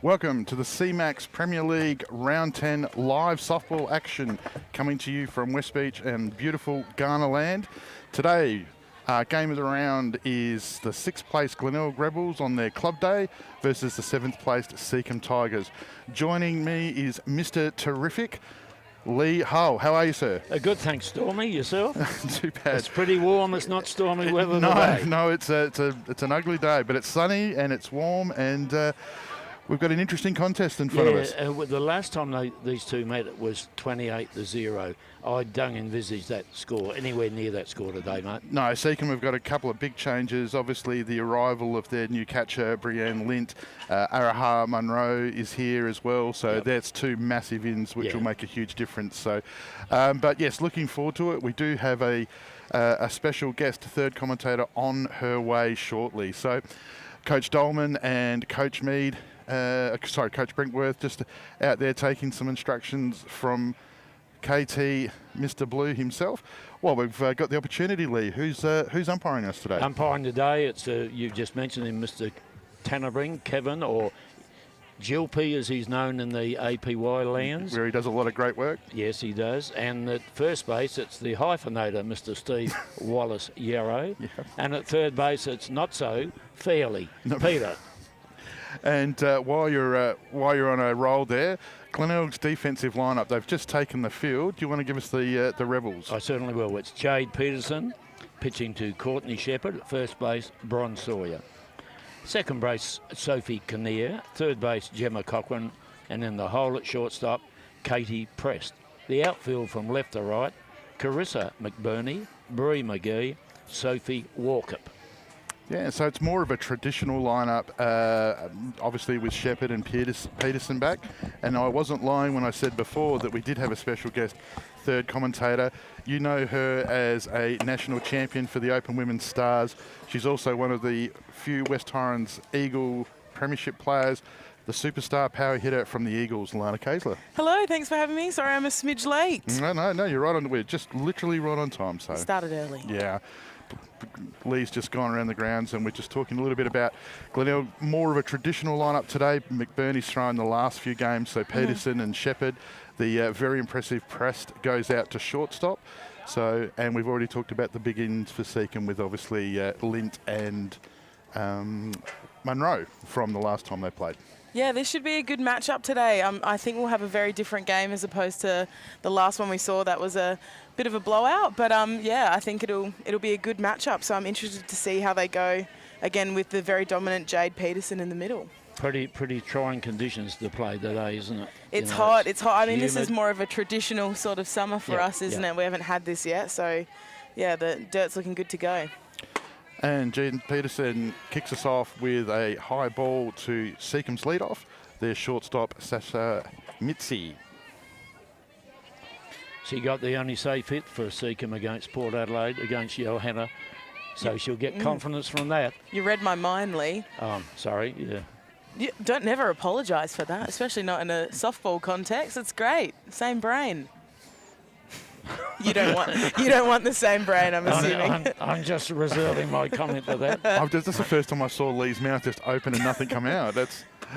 Welcome to the CMAX Premier League Round 10 live softball action coming to you from West Beach and beautiful Ghana land. Today, game of the round is the 6th place Glenelg Rebels on their club day versus the 7th placed Seacombe Tigers. Joining me is Mr. Terrific, Lee Hull. How are you, sir? Good, thanks, Stormy. Yourself? Too bad. It's pretty warm. It's not stormy weather today. No, it's an ugly day, but it's sunny and it's warm, and we've got an interesting contest in front of us. The last time these two met, it was 28-0. I don't envisage that score anywhere near that score today, mate. No, Seacombe have got a couple of big changes. Obviously, the arrival of their new catcher, Brianne Lint. Araha Munro is here as well, so that's two massive ins, which will make a huge difference. So, but yes, looking forward to it. We do have a special guest, third commentator, on her way shortly. So, Coach Dolman and Coach Mead. Coach Brinkworth just out there taking some instructions from KT, Mr. Blue himself. Well, we've got the opportunity, Lee. Who's umpiring us today? Umpiring today, it's you just mentioned him, Mr. Tannebring, Kevin, or Gilpy as he's known in the APY lands. Where he does a lot of great work. Yes, he does. And at first base, it's the hyphenator, Mr. Steve Wallace Yarrow. Yep. And at third base, it's not so fairly, Peter. And while you're on a roll there, Glenelg's defensive lineup, they've just taken the field. Do you want to give us the Rebels? I certainly will. It's Jade Peterson pitching to Courtney Shepherd. At first base, Bron Sawyer. Second base, Sophie Kinnear. Third base, Gemma Cochran. And in the hole at shortstop, Katie Prest. The outfield from left to right, Carissa McBurney, Bree McGee, Sophie Walkup. Yeah, so it's more of a traditional lineup, obviously with Shepherd and Peterson back. And I wasn't lying when I said before that we did have a special guest, third commentator. You know her as a national champion for the Open Women's Stars. She's also one of the few West Torrens Eagle Premiership players, the superstar power hitter from the Eagles, Lana Kaesler. Hello, thanks for having me. Sorry I'm a smidge late. No, you're right on. We're just literally right on time. So started early. Yeah. Lee's just gone around the grounds and we're just talking a little bit about Glenelg, more of a traditional lineup today. McBurney's thrown the last few games, so Peterson and Shepherd. The very impressive Prest goes out to shortstop. So, and we've already talked about the big ins for Seacombe with obviously Lint and Munro from the last time they played. Yeah, this should be a good matchup today. I think we'll have a very different game as opposed to the last one we saw. That was a bit of a blowout, but yeah, I think it'll be a good matchup. So I'm interested to see how they go again with the very dominant Jade Peterson in the middle. Pretty trying conditions to play today, isn't it? It's hot. It's hot. I mean, humid. this is more of a traditional sort of summer for us, isn't it? We haven't had this yet, so yeah, the dirt's looking good to go. And Jade Peterson kicks us off with a high ball to Seacombe's leadoff. Their shortstop, Sasha Mitzi. She got the only safe hit for Seacombe against Port Adelaide, against Johanna. So she'll get confidence from that. You read my mind, Lee. Sorry, yeah. You don't never apologise for that, especially not in a softball context. It's great. Same brain. You don't want the same brain, I'm assuming. I'm just reserving my comment for that. That's the first time I saw Lee's mouth just open and nothing come out.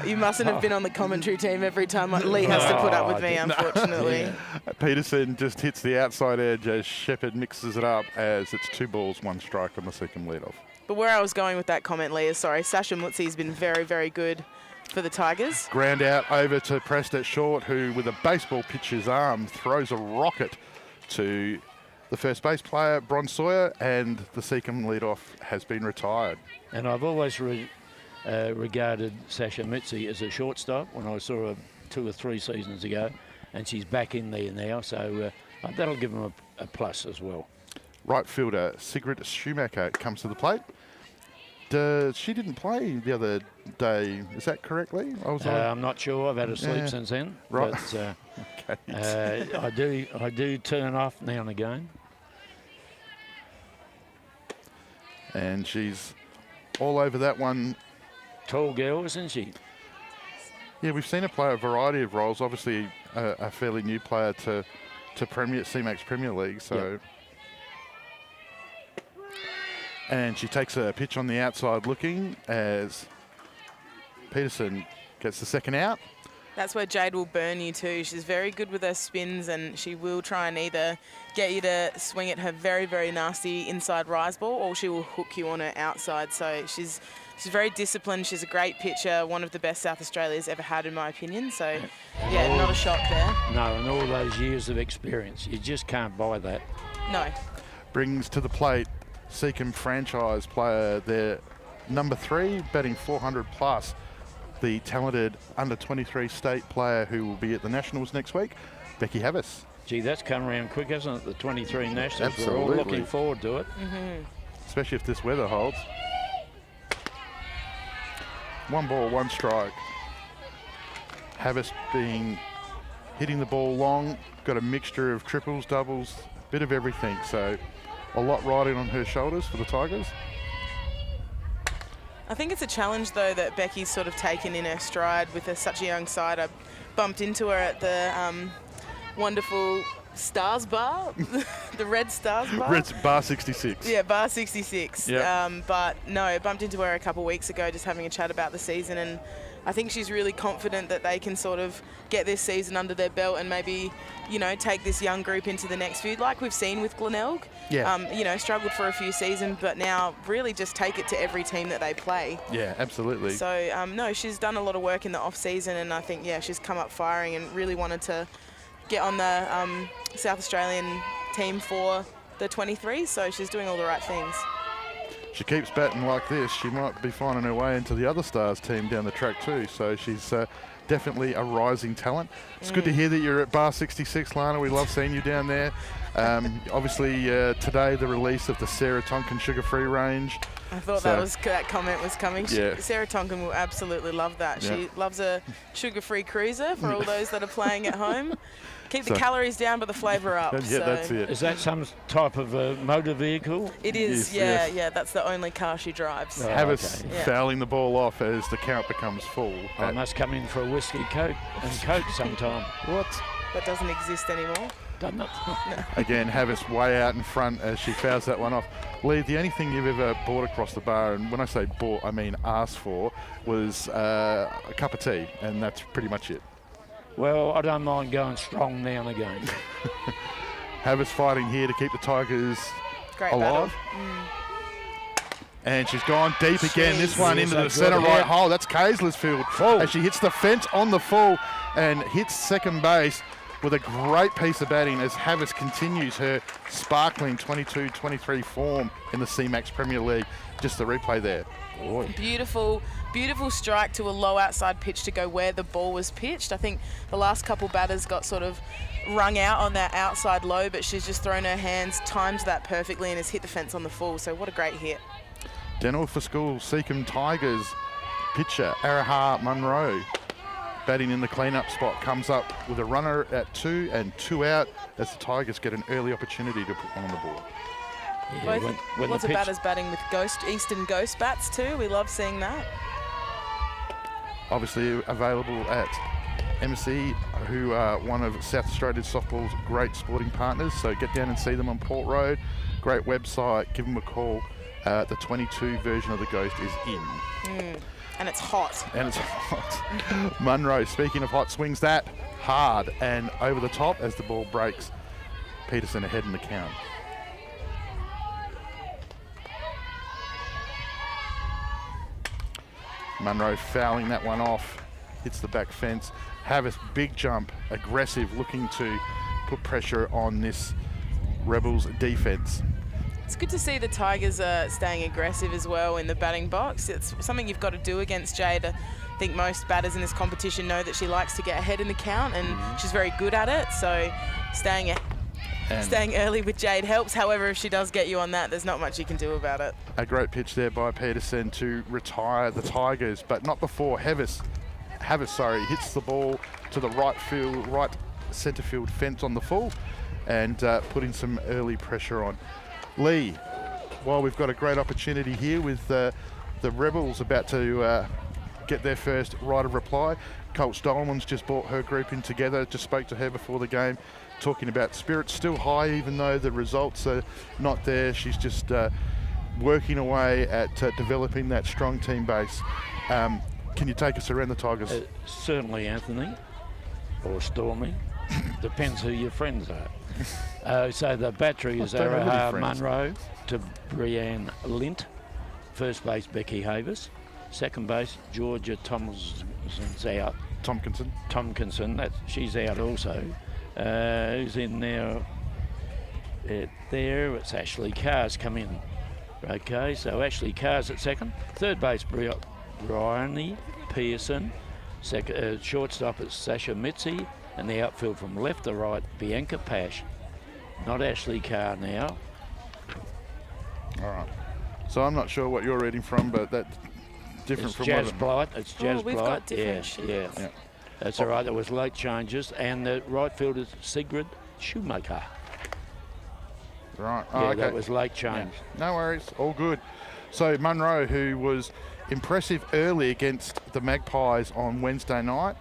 You mustn't have been on the commentary team every time Lee has to put up with me, unfortunately. Yeah. Peterson just hits the outside edge as Shepherd mixes it up as it's 2 balls, 1 strike on the Seacombe leadoff. But where I was going with that comment, Lee, is Sasha Mutzi has been very, very good for the Tigers. Ground out over to Prest at short, who with a baseball pitcher's arm throws a rocket to the first base player, Bron Sawyer, and the Seacombe leadoff has been retired. And I've always regarded Sasha Mitzi as a shortstop when I saw her 2 or 3 seasons ago, and she's back in there now, so that'll give them a plus as well. Right fielder Sigrid Schumacher comes to the plate. She didn't play the other day, is that correctly? I'm not sure. I've had a sleep since then. Right. But, okay. I do turn off now and again. And she's all over that one. Tall girl, isn't she? Yeah, we've seen her play a variety of roles. Obviously, a fairly new player to CMAX Premier League. So. Yep. And she takes a pitch on the outside looking as Peterson Gets the second out. That's where Jade will burn you too. She's very good with her spins, and she will try and either get you to swing at her very, very nasty inside rise ball, or she will hook you on her outside. So she's very disciplined. She's a great pitcher, one of the best South Australia's ever had, in my opinion. So, yeah, not a shock there. No, and all those years of experience, you just can't buy that. No. Brings to the plate Seacombe franchise player, their number 3, batting 400 plus. The talented under-23 state player who will be at the Nationals next week, Becky Havis. Gee, that's come around quick, hasn't it? The 23 Nationals. Absolutely. We're all looking forward to it. Especially if this weather holds. 1 ball, 1 strike. Havis hitting the ball long, got a mixture of triples, doubles, bit of everything. So a lot riding on her shoulders for the Tigers. I think it's a challenge, though, that Becky's sort of taken in her stride with such a young side. I bumped into her at the wonderful Stars Bar, the Red Stars Bar. Red Bar 66. Yeah, Bar 66. Yep. But no, I bumped into her a couple of weeks ago just having a chat about the season, and I think she's really confident that they can sort of get this season under their belt and maybe, you know, take this young group into the next feud, like we've seen with Glenelg. Yeah. You know, struggled for a few seasons, but now really just take it to every team that they play. Yeah, absolutely. So, no, she's done a lot of work in the off-season, and I think, yeah, she's come up firing and really wanted to get on the South Australian team for the 23, so she's doing all the right things. She keeps batting like this, she might be finding her way into the other Stars team down the track too. So she's definitely a rising talent. It's good to hear that you're at Bar 66, Lana. We love seeing you down there. Obviously, today the release of the Sarah Tonkin sugar-free range. I thought that comment was coming. Yeah. Sarah Tonkin will absolutely love that. Yeah. She loves a sugar-free cruiser for all those that are playing at home. Keep the calories down, but the flavour up. Yeah, that's it. Is that some type of a motor vehicle? It is, yes. Yeah. That's the only car she drives. Oh, Havis fouling the ball off as the count becomes full. I must come in for a whiskey Coke sometime. What? That doesn't exist anymore. Doesn't it? No. Again, Havis way out in front as she fouls that one off. Lee, the only thing you've ever bought across the bar, and when I say bought, I mean asked for, was a cup of tea, and that's pretty much it. Well, I don't mind going strong now and again. Havis fighting here to keep the Tigers alive. And she's gone deep again. This one into the centre right hole. That's Kayslersfield as she hits the fence on the full and hits second base with a great piece of batting as Havis continues her sparkling 22-23 form in the CMAX Premier League. Just the replay there. Boy. Beautiful strike to a low outside pitch to go where the ball was pitched. I think the last couple batters got sort of wrung out on that outside low, but she's just thrown her hands, timed that perfectly, and has hit the fence on the full. So what a great hit. Dental for school, Seacombe Tigers pitcher Araha Munro batting in the clean-up spot, comes up with a runner at 2 and 2 out as the Tigers get an early opportunity to put one on the board. Yeah, lots of batters batting with Eastern Ghost bats too. We love seeing that. Obviously available at MC, who are one of South Australian softball's great sporting partners. So get down and see them on Port Road. Great website. Give them a call. The 22 version of the Ghost is in. And it's hot. And it's hot. Munro, speaking of hot, swings that hard and over the top as the ball breaks. Peterson ahead in the count. Munro fouling that one off, hits the back fence. Havis, big jump, aggressive, looking to put pressure on this Rebels defence. It's good to see the Tigers staying aggressive as well in the batting box. It's something you've got to do against Jade. I think most batters in this competition know that she likes to get ahead in the count, and she's very good at it. So staying early with Jade helps. However, if she does get you on that, there's not much you can do about it. A great pitch there by Peterson to retire the Tigers, but not before Havis hits the ball to the right centre field fence on the full and putting some early pressure on. Lee, while we've got a great opportunity here with the Rebels about to get their first right of reply, Colt Stolman's just brought her group in together, just spoke to her before the game, talking about spirits still high even though the results are not there. She's just working away at developing that strong team base. can you take us around the Tigers? Certainly, Anthony, or Stormy. Depends who your friends are. So the battery is don't have any Araha friends. Munro to Brianne Lint. First base, Becky Havers. Second base, Georgia Tomkinson's out. Tomkinson, she's out also. Who's in there? There, it's Ashley Carr's come in. Okay, so Ashley Carr's at second. Third base, Bryony Pearson. Shortstop is Sasha Mitzi. And the outfield from left to right, Bianca Pash. Not Ashley Carr now. All right. So I'm not sure what you're reading from, but that's different It's from Jazz what... Blight. It's Jazz we've Blight. got different sheets. Yeah. That's all right. There was late changes. And the right field is Sigrid Shoemaker. Right. Yeah, Oh, okay. that was late change. Yeah. No worries. All good. So Munro, who was impressive early against the Magpies on Wednesday night,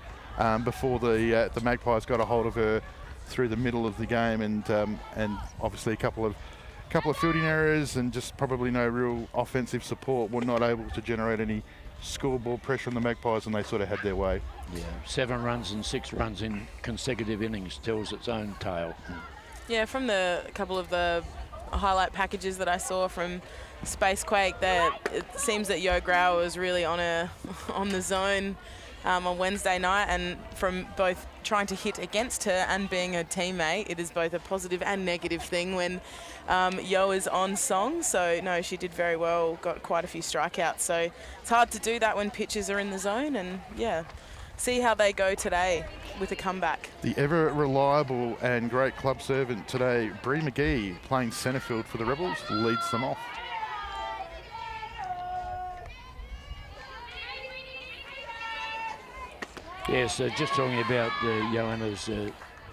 before the Magpies got a hold of her through the middle of the game, and obviously a couple of fielding errors and just probably no real offensive support, were not able to generate any scoreboard pressure on the Magpies, and they sort of had their way. Yeah, 7 runs and 6 runs in consecutive innings tells its own tale. Yeah, from the couple of the highlight packages that I saw from Spacequake, that it seems that Yo Grau was really on the zone on Wednesday night, and from both trying to hit against her and being her teammate, it is both a positive and negative thing when Yo is on song. So no, she did very well, got quite a few strikeouts. So it's hard to do that when pitchers are in the zone, and yeah, see how they go today with a comeback. The ever reliable and great club servant today, Bree McGee, playing centre field for the Rebels, leads them off. Yeah, so just talking about Joanna's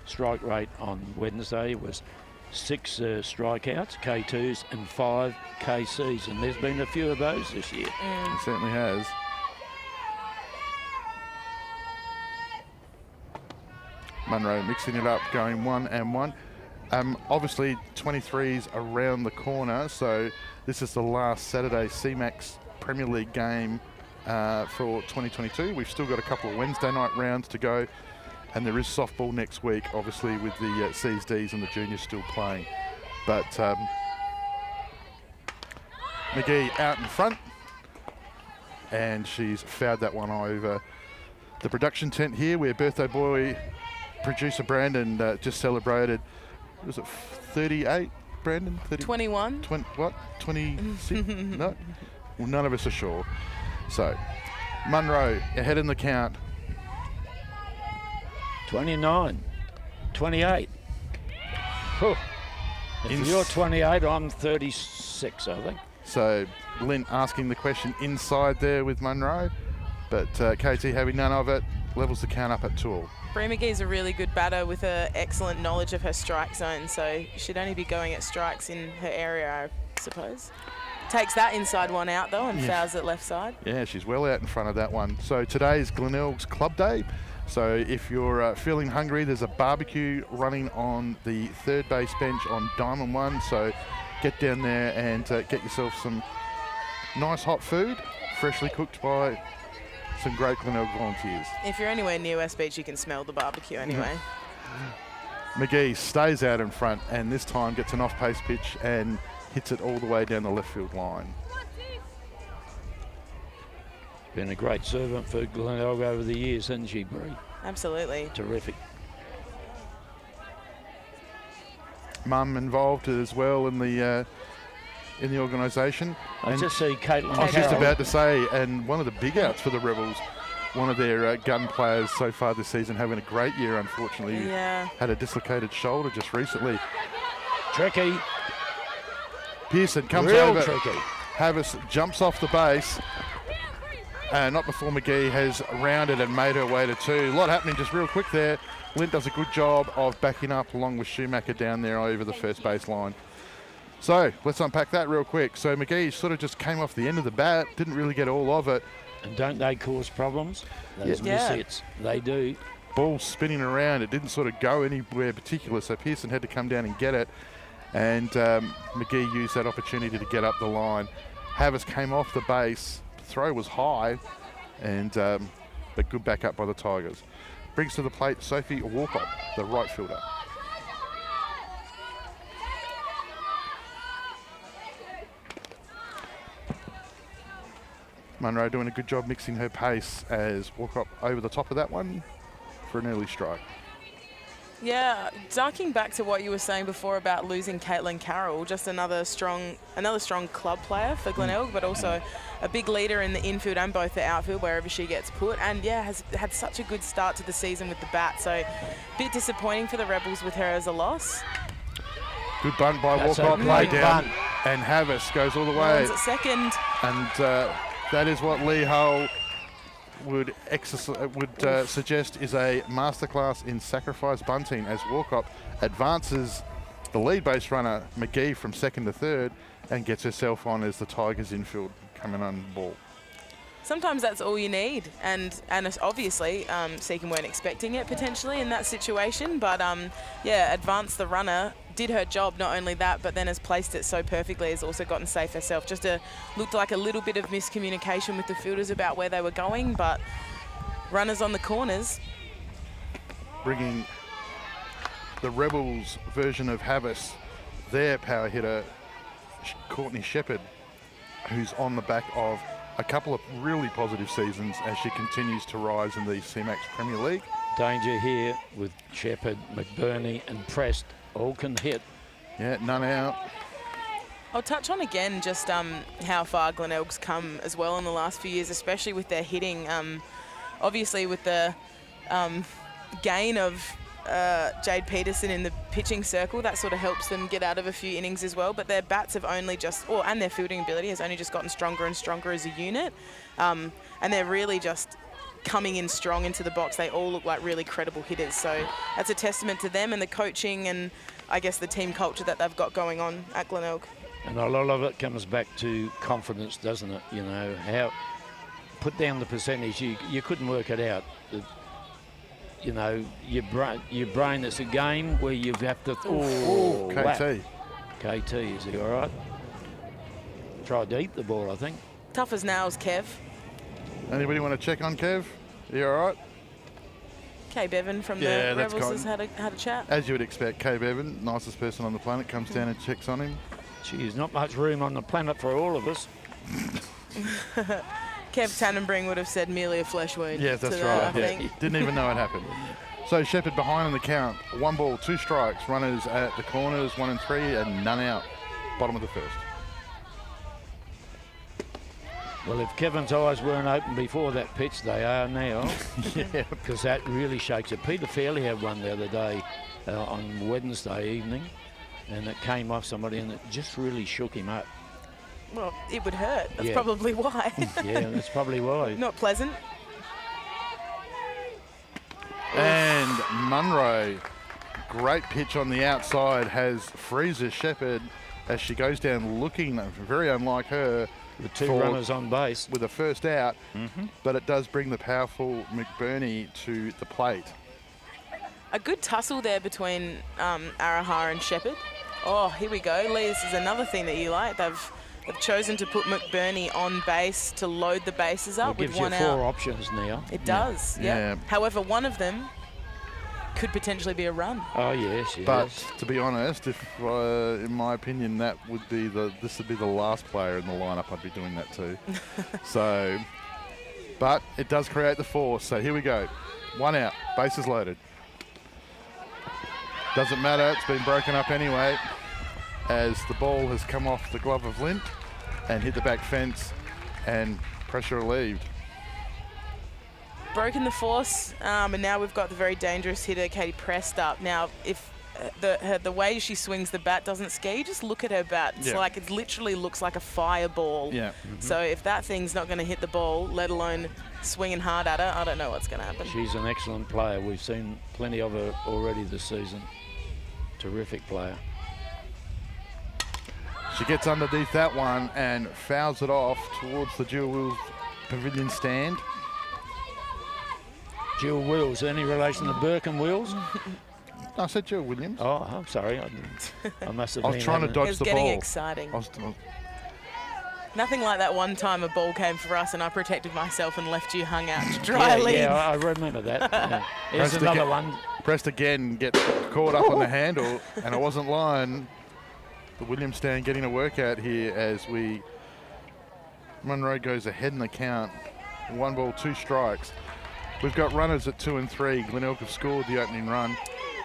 strike rate on Wednesday was 6 strikeouts, K2s, and 5 KCs, and there's been a few of those this year. It certainly has. Munro mixing it up, going 1-1. Obviously, 23's around the corner, so this is the last Saturday CMAX Premier League game for 2022. We've still got a couple of Wednesday night rounds to go, and there is softball next week, obviously, with the C's, D's and the juniors still playing. But McGee out in front, and she's fouled that one over the production tent here, where birthday boy producer Brandon just celebrated, was it 38, Brandon? 21? 26? No? Well, none of us are sure. So, Munro ahead in the count. 29, 28. Whew. If you're 28, I'm 36, I think. So, Lynn asking the question inside there with Munro, but KT having none of it, levels the count up at 2-all. Bree McGee's a really good batter with an excellent knowledge of her strike zone, so she'd only be going at strikes in her area, I suppose. Takes that inside one out, though, and fouls it left side. Yeah, she's well out in front of that one. So today's Glenelg's Club Day. So if you're feeling hungry, there's a barbecue running on the third base bench on Diamond 1. So get down there and get yourself some nice hot food, freshly cooked by some great Glenelg volunteers. If you're anywhere near West Beach, you can smell the barbecue anyway. McGee stays out in front, and this time gets an off-pace pitch and hits it all the way down the left field line. Been a great servant for Glenelg over the years, hasn't she, Bree? Absolutely. Terrific. Mum involved as well in the organisation. I just see Caitlin. I was just about to say, and one of the big outs for the Rebels, one of their gun players so far this season, having a great year, unfortunately. Had a dislocated shoulder just recently. Tricky. Pearson comes Real over. tricky. Havas jumps off the base. Not before McGee has rounded and made her way to 2. A lot happening just real quick there. Lint does a good job of backing up along with Schumacher down there over the first base line. So let's unpack that real quick. So McGee sort of just came off the end of the bat, didn't really get all of it. And don't they cause problems? Those miss hits, they do. Ball spinning around, it didn't sort of go anywhere particular, so Pearson had to come down and get it. And McGee used that opportunity to get up the line. Havas came off the base, the throw was high, and but good backup by the Tigers. Brings to the plate Sophie Walcott, the right fielder. Munro doing a good job mixing her pace as Walcott over the top of that one for an early strike. Yeah, ducking back to what you were saying before about losing Caitlin Carroll, just another strong club player for Glenelg, but also a big leader in the infield and both the outfield wherever she gets put. And yeah, has had such a good start to the season with the bat. So a bit disappointing for the Rebels with her as a loss. Good bunt by Walcott, play down, and Havas goes all the way. At second. And that is what Lee Hull would suggest is a masterclass in sacrifice bunting as Walcott advances the lead base runner McGee from second to third and gets herself on as the Tigers infield coming on ball. Sometimes that's all you need, and obviously Seacombe weren't expecting it potentially in that situation, but yeah, advanced the runner, did her job, not only that, but then has placed it so perfectly, has also gotten safe herself. Just looked like a little bit of miscommunication with the fielders about where they were going, but runners on the corners. Bringing the Rebels version of Havas, their power hitter, Courtney Shepherd, who's on the back of a couple of really positive seasons as she continues to rise in the CMAX Premier League. Danger here with Shepherd, McBurney and Prest. All can hit. Yeah, none out. I'll touch on again just how far Glenelg's come as well in the last few years, especially with their hitting. Obviously with the gain of Jade Peterson in the pitching circle, that sort of helps them get out of a few innings as well. But their bats have only and their fielding ability has only just gotten stronger and stronger as a unit. And they're really just coming in strong into the box. They all look like really credible hitters. So that's a testament to them and the coaching and I guess the team culture that they've got going on at Glenelg. And a lot of it comes back to confidence, doesn't it? You know, how put down the percentage, you couldn't work it out. You know, your brain, it's a game where you have to... KT. Whack. KT, is he all right? Tried to eat the ball, I think. Tough as nails, Kev. Anybody want to check on Kev? Are you all right? Kay Bevan from the Rebels has had a chat. As you would expect, Kay Bevan, nicest person on the planet, comes down and checks on him. Geez, not much room on the planet for all of us. Kev Tannenbring would have said merely a flesh wound. Yes, that's right. I think. Didn't even know it happened. So Shepherd behind on the count. 1 ball, 2 strikes. Runners at the corners, 1 and 3, and none out. Bottom of the first. Well, if Kevin's eyes weren't open before that pitch, they are now. Yeah. Because that really shakes it. Peter Fairley had one the other day on Wednesday evening, and it came off somebody, and it just really shook him up. Well, it would hurt. That's probably why. Yeah, that's probably why. Not pleasant. And Munro, great pitch on the outside, has freezes Shepherd as she goes down looking very unlike her. With 2 runners on base. With a first out, but it does bring the powerful McBurney to the plate. A good tussle there between Arahar and Shepherd. Oh, here we go. Lee, this is another thing that you like. They've chosen to put McBurney on base to load the bases up with 1 out. It gives you 4 options now. It does, yeah. However, one of them could potentially be a run. Oh, yes. But to be honest, if in my opinion, this would be the last player in the lineup I'd be doing that to. So, but it does create the force. So here we go. 1 out, bases loaded. Doesn't matter, it's been broken up anyway, as the ball has come off the glove of Lint and hit the back fence and pressure relieved. Broken the force, and now we've got the very dangerous hitter, Katie Prest, up. Now, if the way she swings the bat doesn't scare you, just look at her bat. It's like it literally looks like a fireball. Yeah. So if that thing's not going to hit the ball, let alone swinging hard at her, I don't know what's going to happen. She's an excellent player. We've seen plenty of her already this season. Terrific player. She gets underneath that one and fouls it off towards the Jewel Wills Pavilion stand. Jill Wills, any relation to Burke and Wills? I said Jill Williams. Oh, I'm sorry. I must have I was trying to dodge the ball. It's getting exciting. Nothing like that one time a ball came for us and I protected myself and left you hung out to dry lead. Yeah, I remember that. Yeah. Here's another one. Pressed again, gets caught up on the handle, and it wasn't line. The Williams stand getting a workout here as Munro goes ahead in the count. 1 ball, 2 strikes. We've got runners at 2 and 3. Glenelg have scored the opening run,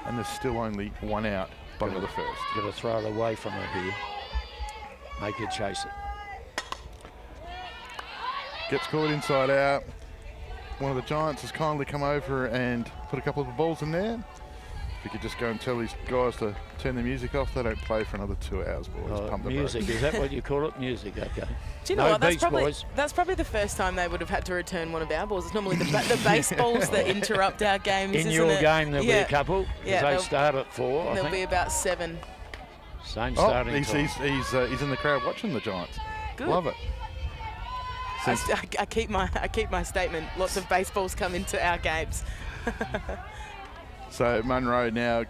and there's still only 1 out, bottom of the first. Got to throw it away from her here. Make her chase it. Gets caught inside out. One of the Giants has kindly come over and put a couple of the balls in there. If you could just go and tell these guys to turn the music off, they don't play for another 2 hours, boys. Pump the music, is that what you call it? Music, okay. Do you know what? That's probably the first time they would have had to return one of our balls. It's normally the base balls that interrupt our games, In your game, there'll be a couple. Yeah, they start at 4, There'll be about 7. Same starting time. He's in the crowd watching the Giants. Good. Love it. I keep my statement. Lots of baseballs come into our games. So Munro now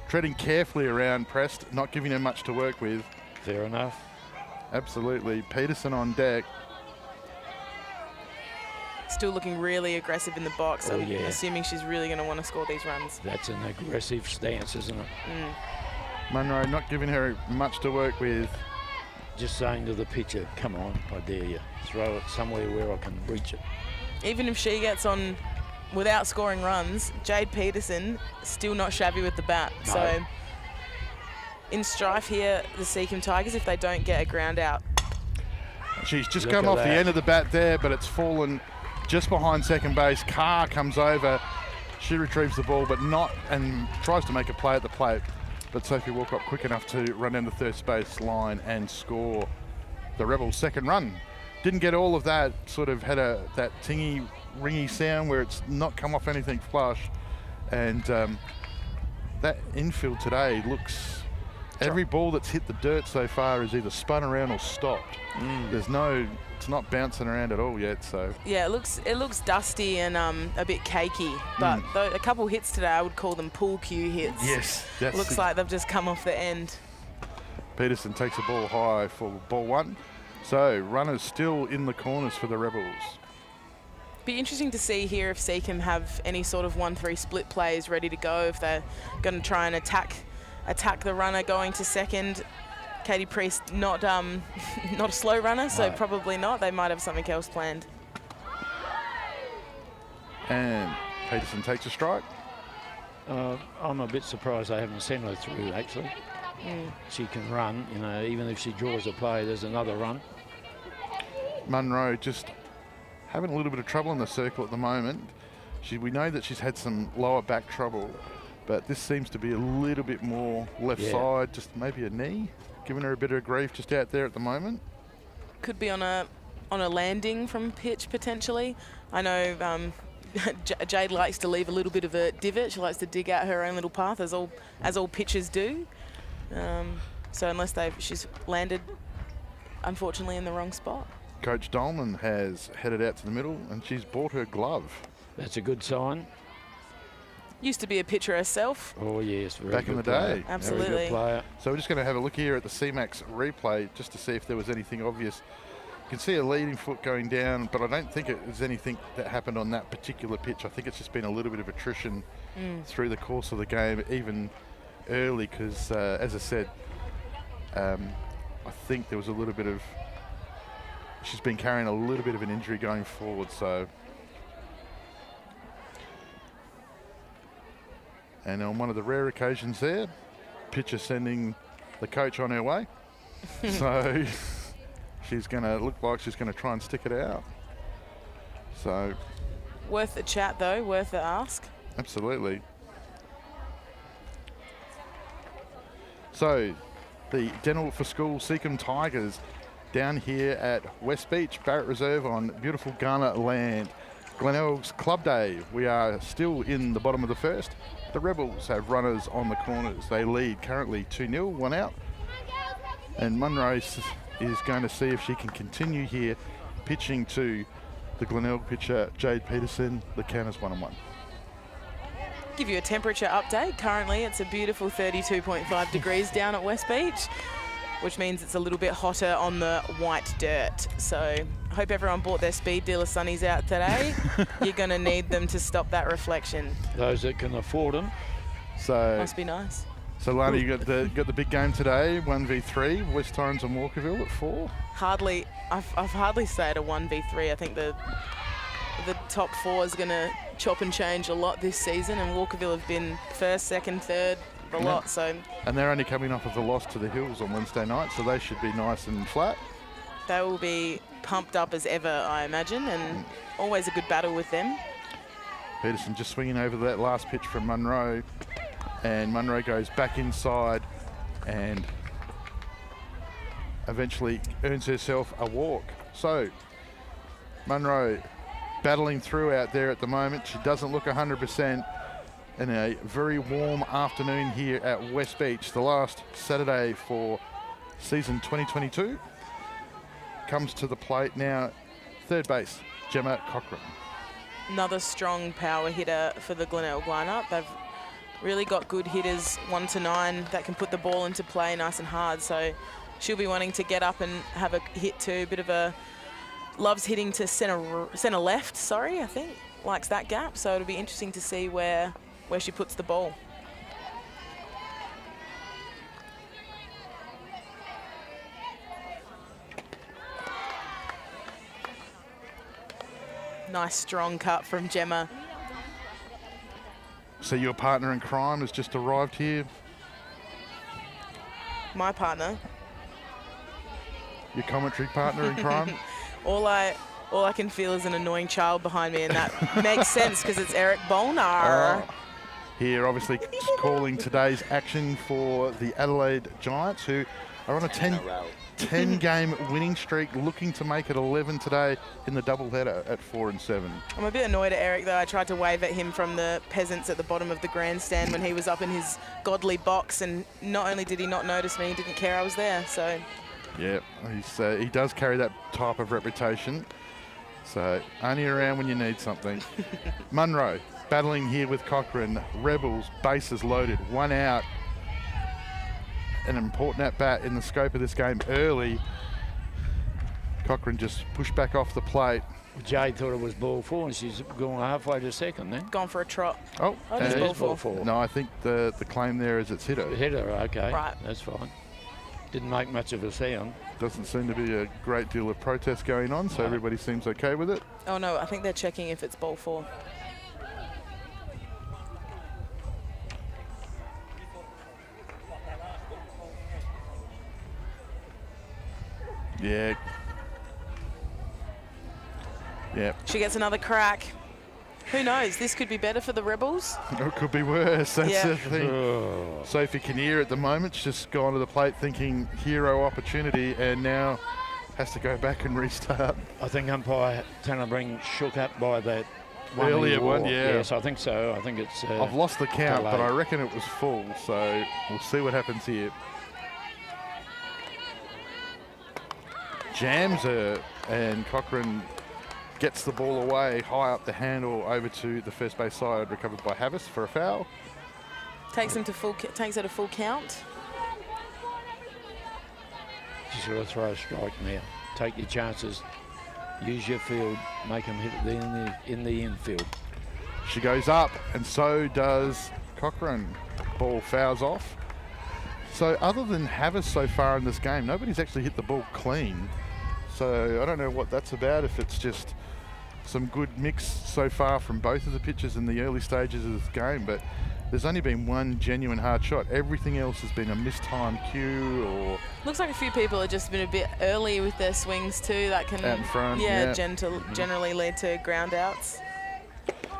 treading carefully around Prest, not giving him much to work with. Fair enough. Absolutely. Peterson on deck. Still looking really aggressive in the box. Oh, I'm yeah. assuming she's really going to want to score these runs. That's an aggressive stance, isn't it? Munro not giving her much to work with. Just saying to the pitcher, come on, I dare you. Throw it somewhere where I can reach it. Even if she gets on without scoring runs, Jade Peterson still not shabby with the bat. No. So in strife here, the Seacombe Tigers, if they don't get a ground out. She's just come off the end of the bat there, but it's fallen just behind second base. Carr comes over. She retrieves the ball, but not, and tries to make a play at the plate. But Sophie Walcott quick enough to run down the third base line and score the Rebels' second run. Didn't get all of that, sort of had that tingy, ringy sound where it's not come off anything flush. And that infield today looks, every ball that's hit the dirt so far is either spun around or stopped. There's no, it's not bouncing around at all yet. So yeah, it looks dusty and a bit cakey. But a couple hits today, I would call them pool cue hits. Yes, looks like they've just come off the end. Peterson takes the ball high for ball 1. So runners still in the corners for the Rebels. Be interesting to see here if Seacombe have any sort of 1-3 split plays ready to go, if they're going to try and attack the runner going to second. Katie Priest not a slow runner, so probably not. They might have something else planned. And Peterson takes a strike. I'm a bit surprised they haven't sent her through, actually. She can run, you know, even if she draws a play, there's another run. Munro just having a little bit of trouble in the circle at the moment. We know that she's had some lower back trouble, but this seems to be a little bit more left side, just maybe a knee, giving her a bit of grief just out there at the moment. Could be on a landing from pitch potentially. I know Jade likes to leave a little bit of a divot. She likes to dig out her own little path, as all pitchers do. So unless she's landed, unfortunately, in the wrong spot. Coach Dolman has headed out to the middle, and she's bought her glove. That's a good sign. Used to be a pitcher herself. Oh yes, back in the day. Absolutely. Very good player. So we're just going to have a look here at the CMAX replay just to see if there was anything obvious. You can see a leading foot going down, but I don't think it was anything that happened on that particular pitch. I think it's just been a little bit of attrition through the course of the game, even early, because as I said, I think there was a little bit of, she's been carrying a little bit of an injury going forward. So, and on one of the rare occasions there, pitcher sending the coach on her way. So she's going to look like she's going to try and stick it out. So worth the chat though, worth the ask. Absolutely. So the Dental for School Seacombe Tigers down here at West Beach, Barrett Reserve on beautiful Ghana land. Glenelg's Club Day. We are still in the bottom of the first. The Rebels have runners on the corners. They lead currently 2-0, 1 out. And Munro is going to see if she can continue here, pitching to the Glenelg pitcher, Jade Peterson. The count is 1-1. Give you a temperature update. Currently, it's a beautiful 32.5 degrees down at West Beach. which means it's a little bit hotter on the white dirt. So I hope everyone bought their speed dealer sunnies out today. You're going to need them to stop that reflection. Those that can afford them. So must be nice. So Lana, you got the big game today, 1v3, West Torrens and Walkerville at 4. Hardly, I've hardly stayed a 1v3. I think the top 4 is going to chop and change a lot this season, and Walkerville have been first, second, third, a lot. So. And they're only coming off of the loss to the Hills on Wednesday night, so they should be nice and flat. They will be pumped up as ever, I imagine, and always a good battle with them. Peterson just swinging over that last pitch from Munro. And Munro goes back inside and eventually earns herself a walk. So Munro battling through out there at the moment. She doesn't look 100% in a very warm afternoon here at West Beach. The last Saturday for season 2022 comes to the plate now. Third base, Gemma Cochran. Another strong power hitter for the Glenelg lineup. They've really got good hitters 1 to 9 that can put the ball into play nice and hard. So she'll be wanting to get up and have a hit too. Bit of a loves hitting to center left. Sorry, I think likes that gap. So it'll be interesting to see where she puts the ball. Nice strong cut from Gemma. So your partner in crime has just arrived here? My partner? Your commentary partner in crime? All I can feel is an annoying child behind me, and that makes sense because it's Eric Bolnar. Here, obviously, calling today's action for the Adelaide Giants, who are on a 10-game winning streak, looking to make it 11 today in the doubleheader at 4 and 7. I'm a bit annoyed at Eric, though. I tried to wave at him from the peasants at the bottom of the grandstand when he was up in his godly box, and not only did he not notice me, he didn't care I was there. So, yeah, he does carry that type of reputation. So only around when you need something. Munro battling here with Cochran. Rebels, bases loaded, 1 out. An important at-bat in the scope of this game early. Cochran just pushed back off the plate. Jade thought it was ball 4, and she's gone halfway to second then. Gone for a trot. Oh, it is ball 4. No, I think the claim there is it's hitter. Hitter, okay. Right. That's fine. Didn't make much of a sound. Doesn't seem to be a great deal of protest going on, so everybody seems okay with it. Oh, no, I think they're checking if it's ball 4. Yeah. Yeah. She gets another crack. Who knows? This could be better for the Rebels. It could be worse. That's the thing. Oh. Sophie Kinnear at the moment's just gone to the plate thinking hero opportunity, and now has to go back and restart. I think umpire Tanner Bring shook up by that earlier one, yeah. Yes, I think so. I think it's... I've lost the count, delayed. but I reckon it was full, so we'll see what happens here. Jams her, and Cochran gets the ball away, high up the handle, over to the first base side, recovered by Havis for a foul. Takes it to full count. She's got to throw a strike now. Take your chances. Use your field. Make them hit it in the infield. She goes up, and so does Cochran. Ball fouls off. So other than Havis so far in this game, nobody's actually hit the ball clean. So I don't know what that's about, if it's just some good mix so far from both of the pitchers in the early stages of this game, but there's only been one genuine hard shot. Everything else has been a mistimed cue or... Looks like a few people have just been a bit early with their swings too. That can, out in front, yeah. Generally lead to ground outs.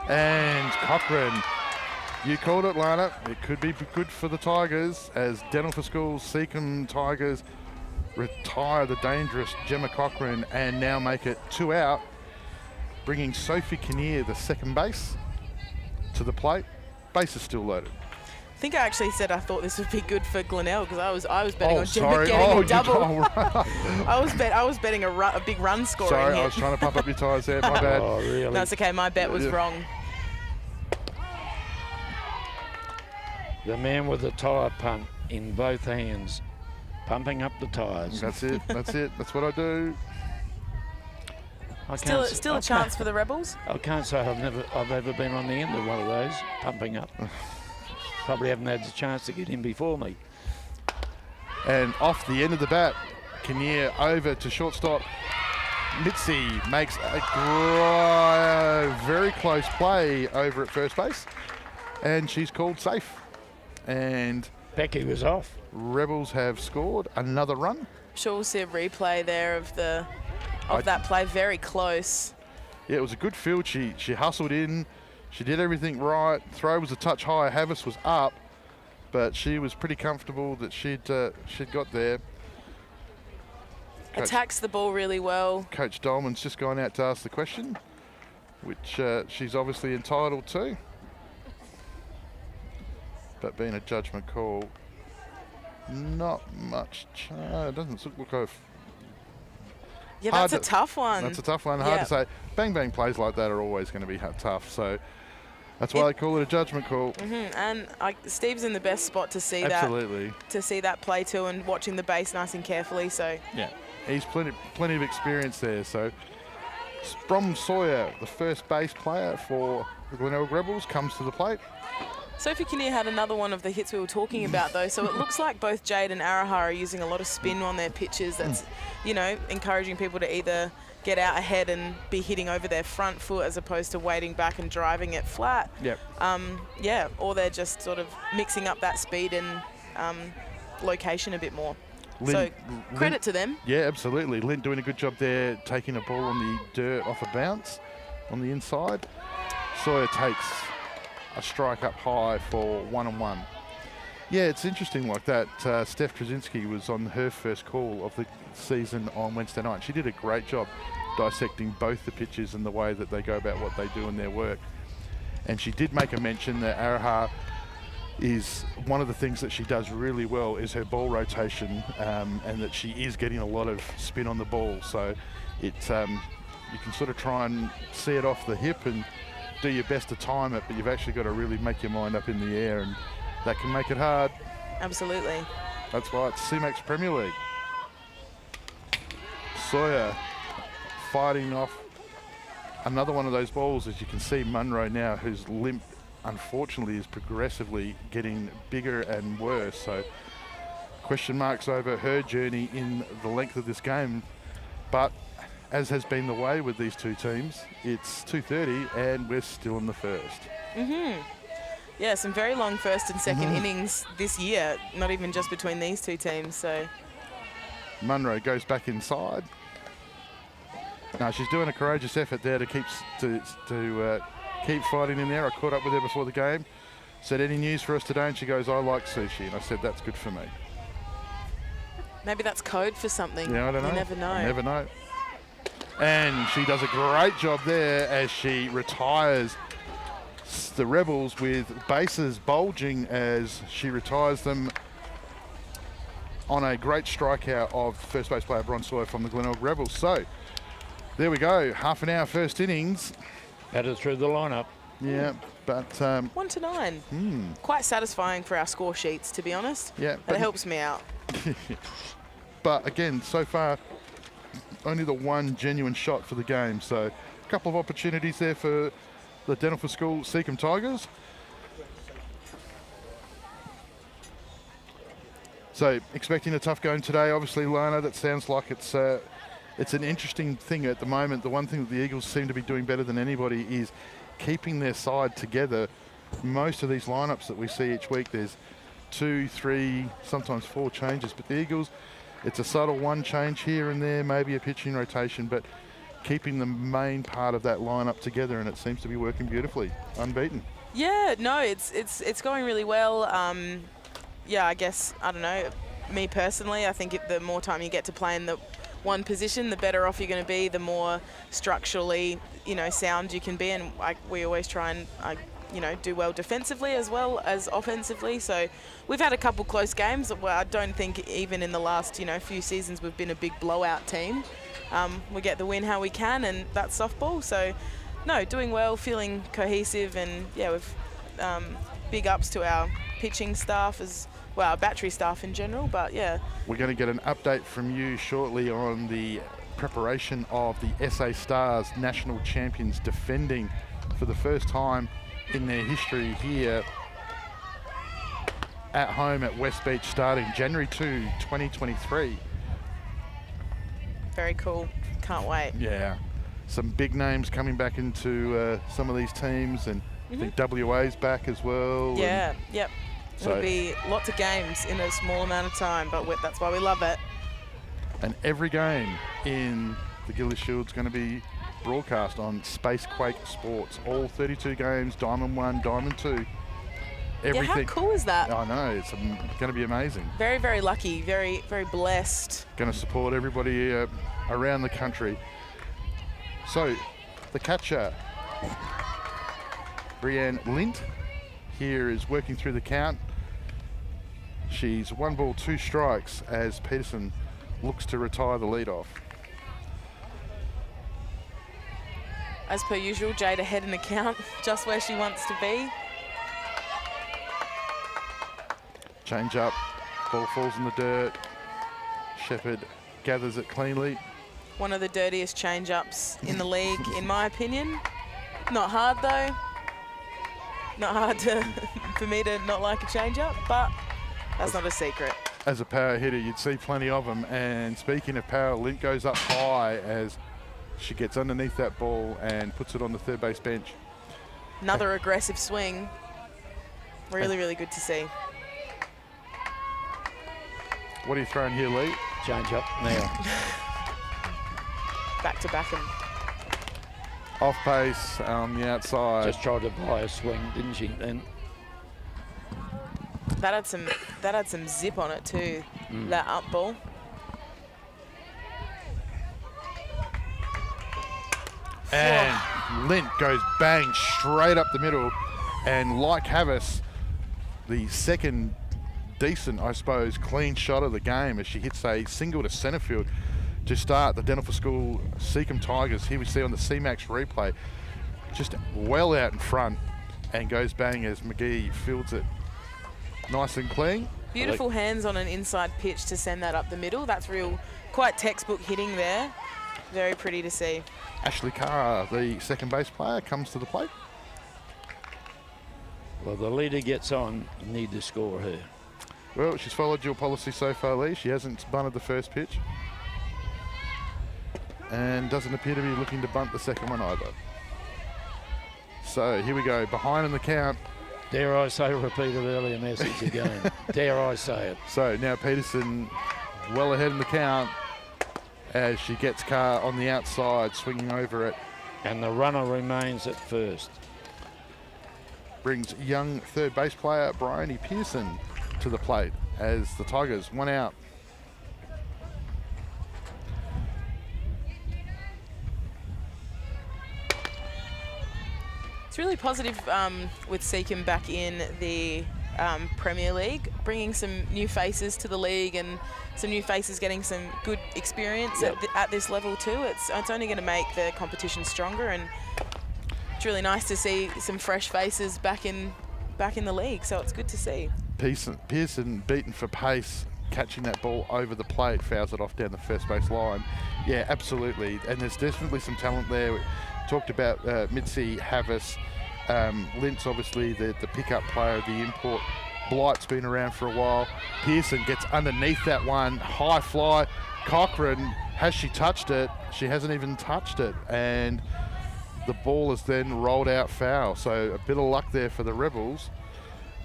And Cochran, you called it, Lana. It could be good for the Tigers as Dental for Schools, Seacombe Tigers retire the dangerous Gemma Cochran and now make it 2 out, bringing Sophie Kinnear, the second base, to the plate. Base is still loaded. I think I actually said I thought this would be good for Glenelg because I was betting on Gemma sorry. getting a double. Right. I was betting a big run scoring Sorry, hit. I was trying to pump up your tyres there. My bad. Oh, really? No, it's okay. My bet was wrong. The man with the tyre punt in both hands pumping up the tyres. That's it. That's it. That's what I do. Still a chance for the Rebels. I can't say I've ever been on the end of one of those, pumping up. Probably haven't had the chance to get in before me. And off the end of the bat, Kinnear over to shortstop. Mitzi makes a very close play over at first base, and she's called safe. And Becky was off. Rebels have scored another run. Sure, we'll see a replay there of that play. Very close. Yeah, it was a good field. She hustled in. She did everything right. Throw was a touch high. Havis was up, but she was pretty comfortable that she'd got there. Attacks the ball really well. Coach Dolman's just gone out to ask the question, which she's obviously entitled to. But being a judgment call, not much. It doesn't look like. Yeah, that's a tough one. That's a tough one. Hard to say. Bang bang plays like that are always going to be tough. So that's why they call it a judgment call. And Steve's in the best spot to see Absolutely. To see that play too, and watching the base nice and carefully. So yeah, he's plenty of experience there. So Brom Sawyer, the first base player for the Glenelg Rebels, comes to the plate. Sophie Kinnear had another one of the hits we were talking about, though. So it looks like both Jade and Araha are using a lot of spin on their pitches. That's, encouraging people to either get out ahead and be hitting over their front foot as opposed to waiting back and driving it flat. Yep. Or they're just sort of mixing up that speed and location a bit more. Credit to them. Yeah, absolutely. Lynn doing a good job there, taking a ball on the dirt off a bounce on the inside. Sawyer takes a strike up high for 1-1. Yeah, it's interesting like that. Steph Trzynski was on her first call of the season on Wednesday night. She did a great job dissecting both the pitches and the way that they go about what they do in their work. And she did make a mention that Araha is one of the things that she does really well is her ball rotation, and that she is getting a lot of spin on the ball. So it's you can sort of try and see it off the hip and do your best to time it, but you've actually got to really make your mind up in the air, and that can make it hard. Absolutely. That's why it's CMAX Premier League. Sawyer fighting off another one of those balls. As you can see, Munro now, whose limp unfortunately is progressively getting bigger and worse. So question marks over her journey in the length of this game. But as has been the way with these two teams, it's 2:30 and we're still in the first. Yeah, some very long first and second innings this year, not even just between these two teams. So Munro goes back inside. No, she's doing a courageous effort there to keep fighting in there. I caught up with her before the game. Said, any news for us today? And she goes, I like sushi. And I said, that's good for me. Maybe that's code for something. Yeah, I don't know. You never know. I never know. And she does a great job there as she retires the Rebels with bases bulging as she retires them on a great strikeout of first base player Bron Sawyer from the Glenelg Rebels. So there we go, half an hour first innings. Batted through the lineup. Yeah, but 1-9. Quite satisfying for our score sheets, to be honest. Yeah, but it helps me out. But again, so far, only the one genuine shot for the game. So a couple of opportunities there for the Dental School Seacombe Tigers. So expecting a tough game today. Obviously, Lana, that sounds like it's an interesting thing at the moment. The one thing that the Eagles seem to be doing better than anybody is keeping their side together. Most of these lineups that we see each week, there's 2, 3, sometimes 4 changes. But the Eagles, it's a subtle one change here and there, maybe a pitching rotation, but keeping the main part of that lineup together, and it seems to be working beautifully. Unbeaten. Yeah, no, it's going really well. Yeah, I guess, I don't know, me personally, I think the more time you get to play in the one position, the better off you're going to be, the more structurally, sound you can be, and we always try and, do well defensively as well as offensively. So we've had a couple close games where I don't think even in the last, few seasons we've been a big blowout team. We get the win how we can, and that's softball. So, no, doing well, feeling cohesive, and, yeah, we've big ups to our pitching staff well, our battery staff in general, but yeah. We're going to get an update from you shortly on the preparation of the SA Stars national champions defending for the first time in their history here at home at West Beach starting January 2, 2023. Very cool. Can't wait. Yeah. Some big names coming back into some of these teams, and I think WA's back as well. Yeah, yep. So It'll be lots of games in a small amount of time, but that's why we love it. And every game in the Gillies Shield's going to be broadcast on Spacequake Sports. All 32 games, Diamond 1, Diamond 2. Everything. Yeah, how cool is that? I know, it's going to be amazing. Very, very lucky, very, very blessed. Going to support everybody around the country. So, the catcher, Brienne Lint, here is working through the count. She's 1 ball, 2 strikes as Peterson looks to retire the leadoff. As per usual, Jade ahead in the count, just where she wants to be. Change up, ball falls in the dirt. Shepherd gathers it cleanly. One of the dirtiest change-ups in the league, in my opinion. Not hard though. Not hard for me to not like a change-up, but that's not a secret. As a power hitter, you'd see plenty of them. And speaking of power, Lint goes up high as she gets underneath that ball and puts it on the third base bench. Another aggressive swing. Really, really good to see. What are you throwing here, Lee? Change up now. Back to back and Off pace on the outside. Just tried to buy a swing, didn't she? Then that had some zip on it too. That up ball. And Lint goes bang straight up the middle. And like Havas, the second decent, I suppose, clean shot of the game as she hits a single to centre field to start the Dental for School Seacombe Tigers. Here we see on the CMAX replay, just well out in front and goes bang as McGee fields it nice and clean. Beautiful hands on an inside pitch to send that up the middle. That's quite textbook hitting there. Very pretty to see. Ashley Carr, the second base player, comes to the plate. well, the leader gets on. You need to score her. Well, she's followed your policy so far, Lee. She hasn't bunted the first pitch. And doesn't appear to be looking to bunt the second one either. So here we go, behind in the count. Dare I say, repeat of earlier message again. Dare I say it. So now Peterson well ahead in the count as she gets Carr on the outside, swinging over it. And the runner remains at first. Brings young third base player Bryony Pearson to the plate as the Tigers 1 out. It's really positive with Seacombe back in the Premier League, bringing some new faces to the league and some new faces getting some good experience at this level too. It's only going to make the competition stronger, and it's really nice to see some fresh faces back in the league. So it's good to see. Pearson beaten for pace, catching that ball over the plate, fouls it off down the first base line. Yeah, absolutely. And there's definitely some talent there. We talked about Mitzi Havas. Lint's obviously the pickup player, the import. Blight's been around for a while. Pearson gets underneath that one. High fly. Cochran, has she touched it? She hasn't even touched it. And the ball is then rolled out foul. So a bit of luck there for the Rebels.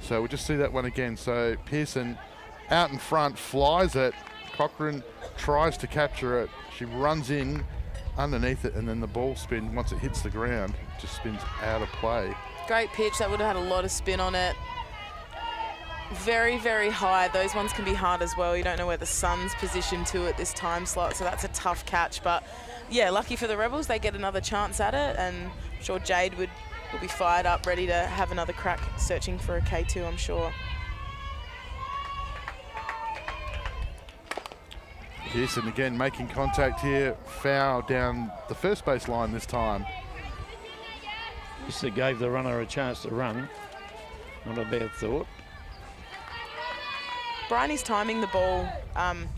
So we'll just see that one again. So Pearson out in front, flies it. Cochran tries to capture it. She runs in underneath it, and then the ball spin, once it hits the ground, just spins out of play. Great pitch. That would have had a lot of spin on it. Very, very high. Those ones can be hard as well. You don't know where the sun's positioned to at this time slot, so that's a tough catch. But yeah, lucky for the Rebels, they get another chance at it, and I'm sure Jade will be fired up, ready to have another crack searching for a K2, I'm sure. Pearson again making contact here, foul down the first base line this time. This gave the runner a chance to run. Not a bad thought. Bryony's timing the ball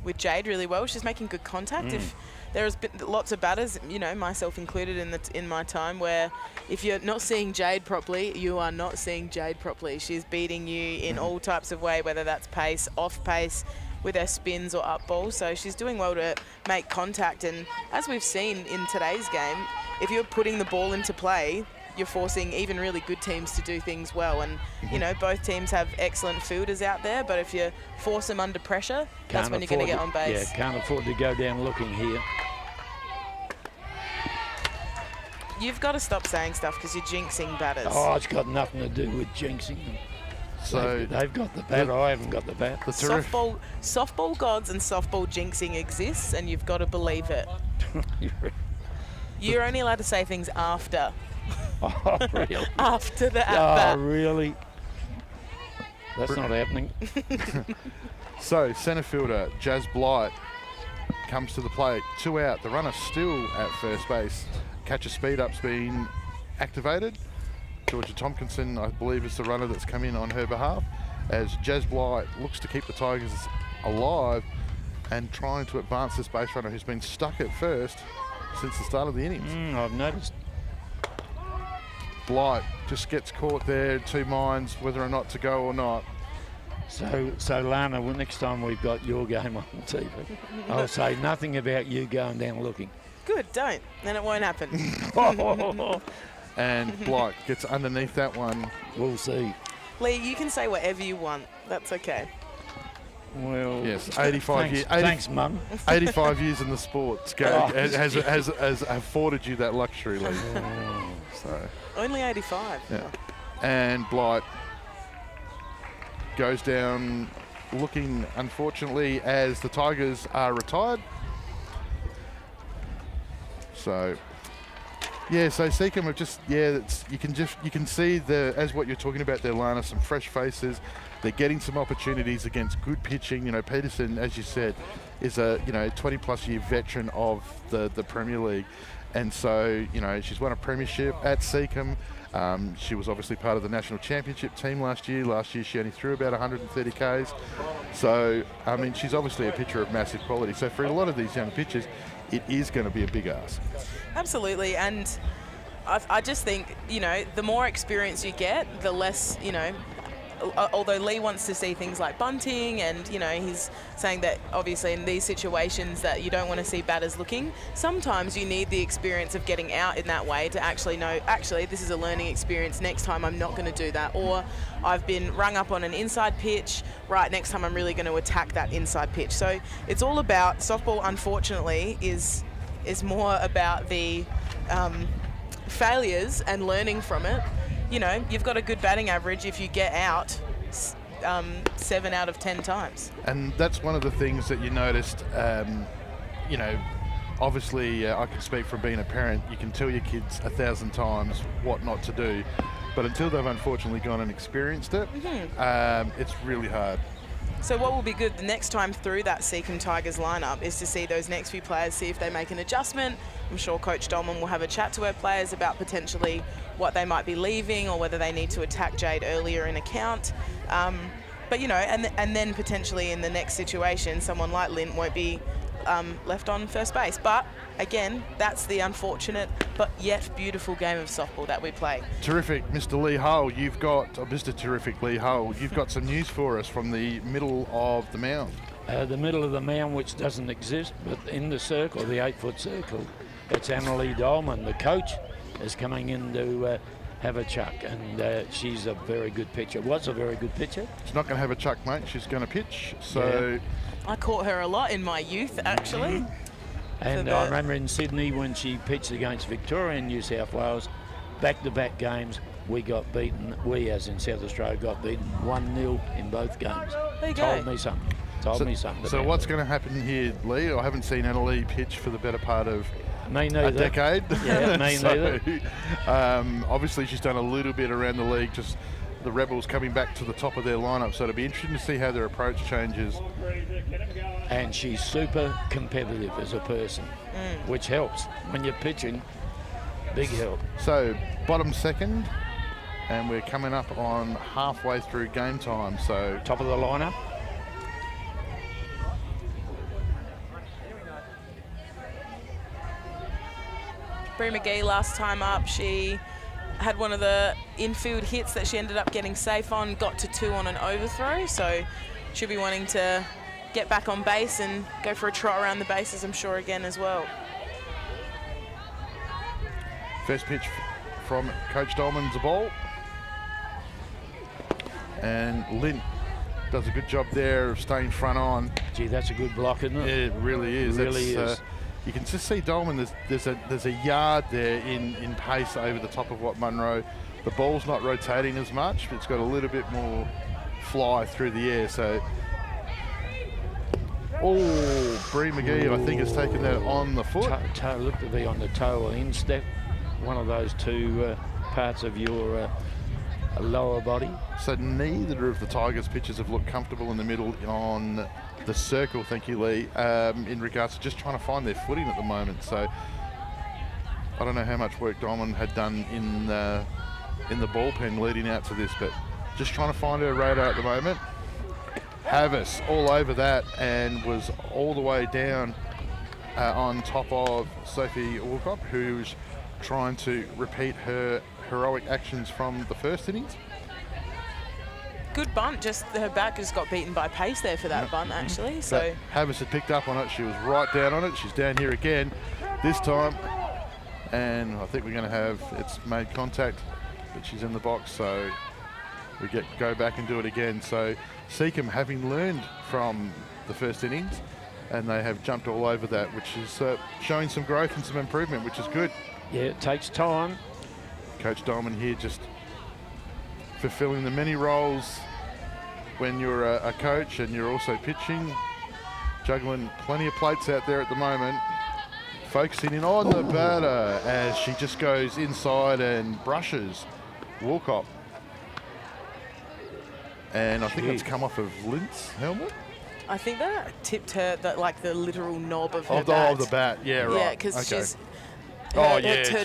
with Jade really well. She's making good contact. If there's been lots of batters, you know, myself included in my time, where if you're not seeing Jade properly, you are not seeing Jade properly. She's beating you in all types of way, whether that's pace, off pace, with her spins or up ball. So she's doing well to make contact. And as we've seen in today's game, if you're putting the ball into play, you're forcing even really good teams to do things well. And, you know, both teams have excellent fielders out there, but if you force them under pressure, that's when you're going to get on base. Yeah, can't afford to go down looking here. You've got to stop saying stuff because you're jinxing batters. Oh, it's got nothing to do with jinxing them. So they've got the bat, I haven't got the bat. Softball gods and softball jinxing exists, and you've got to believe it. You're only allowed to say things after. Oh, really? After the at-bat. Oh, really? That's not happening. So, centre fielder Jazz Blight comes to the plate. 2 out. The runner still at first base. Catcher speed up's been activated. Georgia Tompkinson, I believe, is the runner that's come in on her behalf, as Jazz Blight looks to keep the Tigers alive and trying to advance this base runner who's been stuck at first since the start of the innings. I've noticed. Blight just gets caught there, 2 minds whether or not to go or not. So Lana, well, next time we've got your game on TV, I'll say nothing about you going down looking. Good, don't. Then it won't happen. And Blight gets underneath that one. We'll see. Lee, you can say whatever you want. That's okay. Well, yes, 85 years. Thanks, Mum. 85 years in the sports has afforded you that luxury, Lee. So. Only 85. Yeah. And Blight goes down looking, unfortunately, as the Tigers are retired. So, yeah, so Seacombe have just, you can see as what you're talking about there, Lana, some fresh faces. They're getting some opportunities against good pitching. You know, Peterson, as you said, is a 20-plus year veteran of the Premier League. And so, you know, she's won a premiership at Seacombe. She was obviously part of the national championship team last year. Last year she only threw about 130 Ks. So, I mean, she's obviously a pitcher of massive quality. So for a lot of these young pitchers, it is going to be a big ask. Absolutely. And I just think, you know, the more experience you get, the less, you know, although Lee wants to see things like bunting, and, you know, he's saying that obviously in these situations that you don't want to see batters looking, sometimes you need the experience of getting out in that way to actually know, actually, this is a learning experience. Next time I'm not going to do that. Or I've been rung up on an inside pitch. Right, next time I'm really going to attack that inside pitch. So it's all about, softball, unfortunately, is more about the failures and learning from it. You know, you've got a good batting average if you get out 7 out of 10 times. And that's one of the things that you noticed, you know, obviously I can speak from being a parent. You can tell your kids 1,000 times what not to do, but until they've unfortunately gone and experienced it, it's really hard. So what will be good the next time through that Seacombe Tigers lineup is to see those next few players, see if they make an adjustment. I'm sure Coach Dolman will have a chat to her players about potentially what they might be leaving or whether they need to attack Jade earlier in a count. But, you know, and then potentially in the next situation, someone like Lynn won't be left on first base. But again, that's the unfortunate but yet beautiful game of softball that we play. Terrific, Mr. Lee Hull. Mr. Terrific Lee Hull, you've got some news for us from the middle of the mound. The middle of the mound, which doesn't exist, but in the circle, the 8-foot circle, it's Annalie Dolman. The coach is coming in to have a chuck, and she's a very good pitcher. Was a very good pitcher. She's not going to have a chuck, mate. She's going to pitch. So. Yeah. I caught her a lot in my youth, actually. And I remember in Sydney when she pitched against Victoria and New South Wales, back-to-back games, we got beaten. We, as in South Australia, got beaten 1-0 in both games. There you Told go. me something. Told me something. So what's going to happen here, Lee? I haven't seen Annalie pitch for the better part of me neither. A decade. Yeah, me neither. Obviously, she's done a little bit around the league, just the Rebels coming back to the top of their lineup. So it'll be interesting to see how their approach changes. And she's super competitive as a person, which helps when you're pitching. Big help. So bottom second, and we're coming up on halfway through game time. So top of the lineup. Bree McGee last time up, she had one of the infield hits that she ended up getting safe on, got to 2 on an overthrow, so she'll be wanting to get back on base and go for a trot around the bases, I'm sure, again as well. First pitch from Coach Dolman's a ball. And Lynn does a good job there of staying front on. Gee, that's a good block, isn't it? It really is. It really is. You can just see Dolman, there's a yard there in pace over the top of what Munro. The ball's not rotating as much, but it's got a little bit more fly through the air. So, Bree McGee, I think, has taken that on the foot. Toe looked to be on the toe or instep, one of those two parts of your lower body. So neither of the Tigers pitchers have looked comfortable in the middle on the circle, thank you, Lee, in regards to just trying to find their footing at the moment. So I don't know how much work Dolman had done in the bullpen leading out to this, but just trying to find her radar at the moment. Havis all over that and was all the way down on top of Sophie Walcott, who's trying to repeat her heroic actions from the first innings. Good bunt, just her back just got beaten by pace there for that bunt, actually. So Havis had picked up on it. She was right down on it. She's down here again this time. And I think we're going to have, it's made contact, but she's in the box. So we go back and do it again. So Seacombe, having learned from the first innings, and they have jumped all over that, which is showing some growth and some improvement, which is good. Yeah, it takes time. Coach Dolman here just fulfilling the many roles when you're a coach and you're also pitching, juggling plenty of plates out there at the moment, focusing in on the batter as she just goes inside and brushes Walcott. And I think that's come off of Lynn's helmet. I think that tipped her, like the literal knob of her bat. Of the bat, yeah, right. Yeah, because okay. she's... Her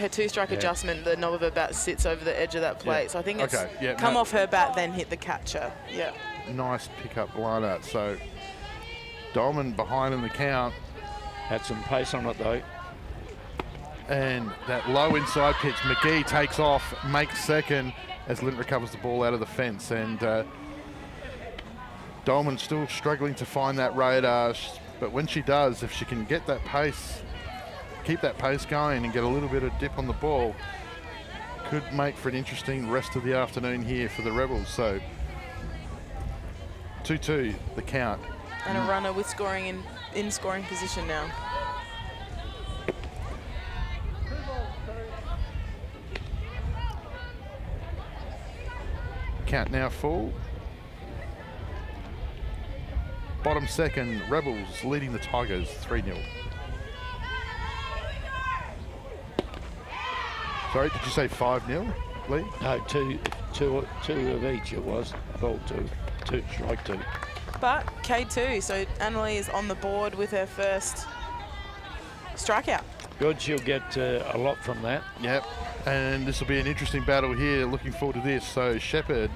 two-strike adjustment, the knob of her bat sits over the edge of that plate. Yeah. So I think it's come off her bat, then hit the catcher. Yeah. Nice pick-up lineup. So Dolman behind in the count. Had some pace on it, though. And that low inside pitch, McGee takes off, makes second as Lynn recovers the ball out of the fence. And Dolman still struggling to find that radar. But when she does, if she can get that pace, keep that pace going and get a little bit of dip on the ball, could make for an interesting rest of the afternoon here for the Rebels. So 2-2 the count. And a runner with scoring in scoring position now. Count now full. Bottom second, Rebels leading the Tigers 3-0. Sorry, did you say 5-0, Lee? No, two of each it was. Ball two, strike two. But K2, so Annalie is on the board with her first strikeout. Good, she'll get a lot from that. Yep, and this will be an interesting battle here. Looking forward to this. So Shepherd,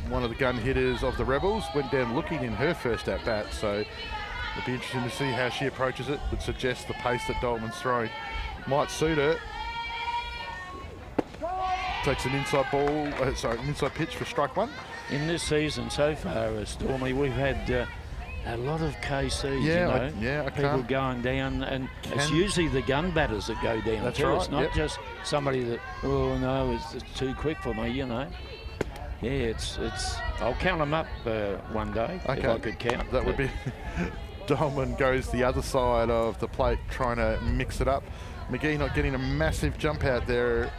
one of the gun hitters of the Rebels, went down looking in her first at-bat. So it'll be interesting to see how she approaches it. Would suggest the pace that Dolman's throwing might suit her. Takes an inside an inside pitch for strike one. In this season so far, Stormy, we've had a lot of KCs, people going down, and it's usually the gun batters that go down. That's too. right. It's not just somebody that, it's too quick for me, Yeah, it's. I'll count them up one day if I could count. That would be. Dolman goes the other side of the plate, trying to mix it up. McGee not getting a massive jump out there.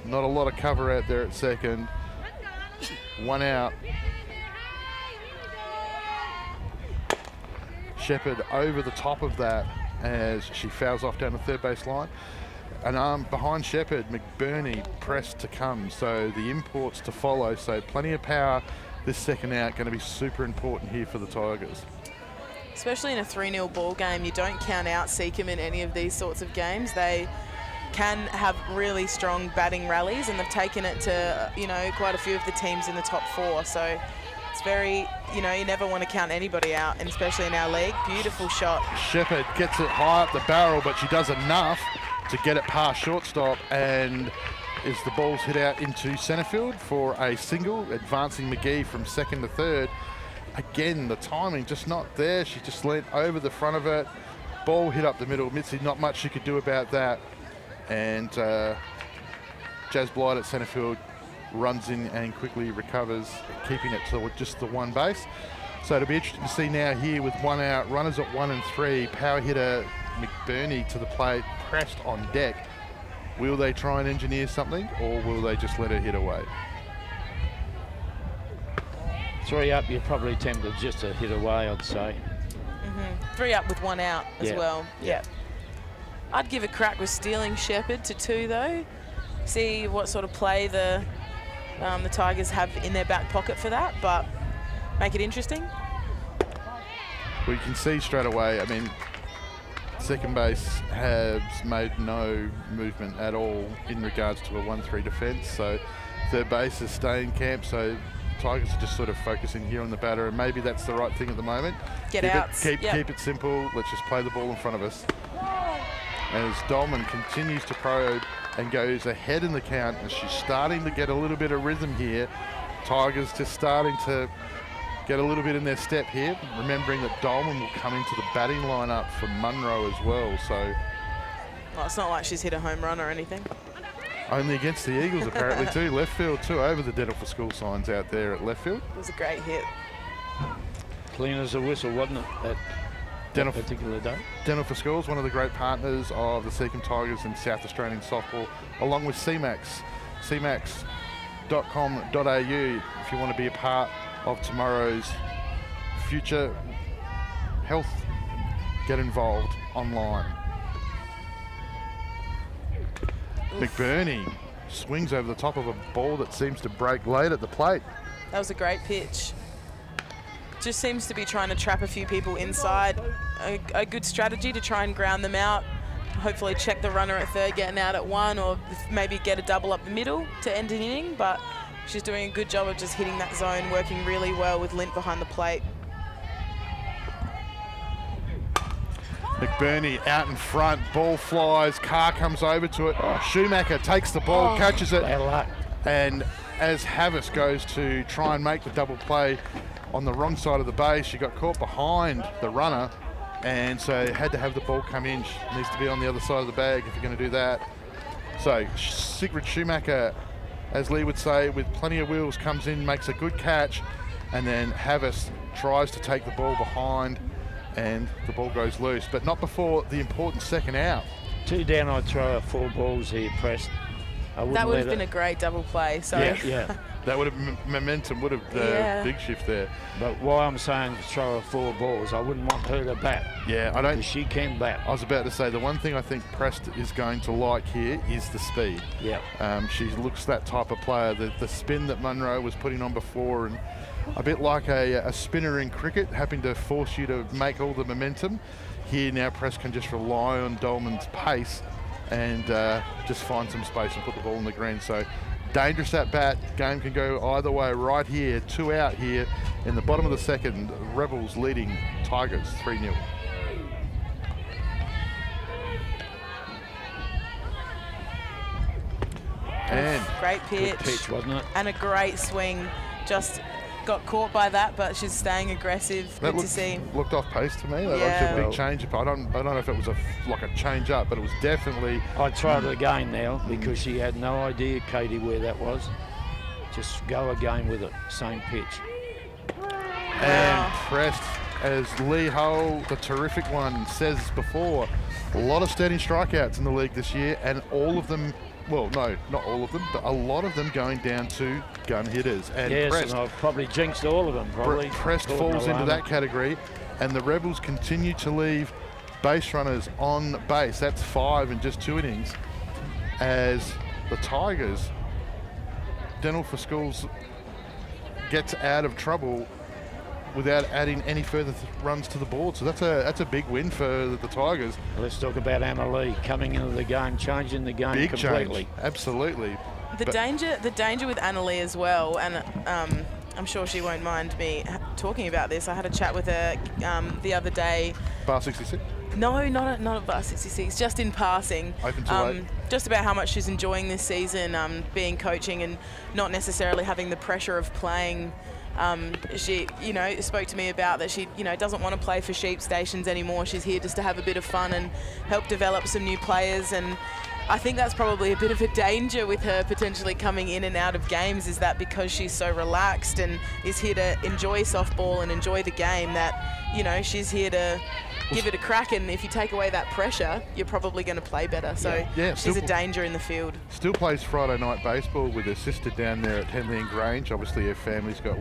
Not a lot of cover out there at second. One out. Shepherd over the top of that as she fouls off down the third base line. An arm behind Shepherd, McBurney pressed to come, so the imports to follow. So plenty of power this second out, going to be super important here for the Tigers. Especially in a 3-0 ball game, you don't count out Seacombe in any of these sorts of games. They can have really strong batting rallies, and they've taken it to, quite a few of the teams in the top 4. So it's very, you never want to count anybody out, and especially in our league. Beautiful shot. Shepherd gets it high up the barrel, but she does enough to get it past shortstop, and as the ball's hit out into centre field for a single, advancing McGee from second to third. Again, the timing just not there. She just leant over the front of it. Ball hit up the middle. Mitzi, not much she could do about that. And Jazz Blight at centre field runs in and quickly recovers, keeping it to just the one base. So it'll be interesting to see now here with one out, runners at 1 and 3, power hitter McBurney to the plate, pressed on deck. Will they try and engineer something, or will they just let her hit away? 3 up, you're probably tempted just to hit away, I'd say. 3 up with 1 out as well. Yeah. I'd give a crack with stealing Shepherd to 2 though. See what sort of play the Tigers have in their back pocket for that, but make it interesting. We can see straight away, I mean, second base has made no movement at all in regards to a 1-3 defence, so third base is staying camp, so Tigers are just sort of focusing here on the batter, and maybe that's the right thing at the moment. Keep it simple. Let's just play the ball in front of us. As Dolman continues to probe and goes ahead in the count, and she's starting to get a little bit of rhythm here. Tigers just starting to get a little bit in their step here, remembering that Dolman will come into the batting lineup for Munro as well. So, well, it's not like she's hit a home run or anything. Only against the Eagles apparently too. Left field too, over the Dental for School signs out there at left field. It was a great hit. Clean as a whistle, wasn't it, that particular day? Dental for Schools, one of the great partners of the Seacombe Tigers and South Australian softball, along with CMAX. CMAX.com.au if you want to be a part of tomorrow's future health. Get involved online. McBurney swings over the top of a ball that seems to break late at the plate. That was a great pitch. Just seems to be trying to trap a few people inside. A good strategy to try and ground them out. Hopefully check the runner at third getting out at 1, or maybe get a double up the middle to end an inning, but she's doing a good job of just hitting that zone, working really well with Lint behind the plate. McBurney out in front, ball flies, Carr comes over to it. Schumacher takes the ball, catches it, and as Havas goes to try and make the double play on the wrong side of the base, she got caught behind the runner, and so had to have the ball come in. She needs to be on the other side of the bag if you're going to do that. So Sigrid Schumacher, as Lee would say, with plenty of wheels, comes in, makes a good catch, and then Havas tries to take the ball behind, and the ball goes loose, but not before the important second out. 2 down, I'd throw 4 balls here, pressed. That would have been a great double play. So yeah. That would have momentum, would have big shift there. But why I'm saying throw 4 balls, I wouldn't want her to bat. Yeah, I don't. She can bat. I was about to say the one thing I think Prest is going to like here is the speed. Yeah. She looks that type of player. The spin that Munro was putting on before, and a bit like a spinner in cricket, having to force you to make all the momentum. Here now Prest can just rely on Dolman's pace and just find some space and put the ball in the green. So dangerous at bat. Game can go either way right here. 2 out here in the bottom of the second. Rebels leading Tigers 3-0. And great pitch. Good pitch, wasn't it? And a great swing. Just got caught by that, but she's staying aggressive. Good to see. Looked off pace to me. That looked a big change up. I don't know if it was like a change up, but it was definitely. I'd try it again now because she had no idea, Katie, where that was. Just go again with it. Same pitch. And Prest, as Lee Hull, the terrific one, says before, a lot of steady strikeouts in the league this year, and all of them. Well, no, not all of them, but a lot of them going down to gun hitters. And yes, Prest, and I've probably jinxed all of them. Prest falls into that category, and the Rebels continue to leave base runners on base. That's 5 in just 2 innings. As the Tigers, Dental for Schools gets out of trouble without adding any further runs to the board. So that's a big win for the Tigers. Let's talk about Anna Lee coming into the game, changing the game big completely. Change. Absolutely. The danger with Anna Lee as well, and I'm sure she won't mind me talking about this. I had a chat with her the other day. Bar 66? No, not at bar 66, just in passing. Open to late. Just about how much she's enjoying this season, being coaching and not necessarily having the pressure of playing. She, spoke to me about that she, doesn't want to play for sheep stations anymore. She's here just to have a bit of fun and help develop some new players. And I think that's probably a bit of a danger with her potentially coming in and out of games, is that because she's so relaxed and is here to enjoy softball and enjoy the game, that, she's here to give it a crack, and if you take away that pressure, you're probably going to play better. So she's a danger in the field. Still plays Friday night baseball with her sister down there at Henley and Grange. Obviously her family's got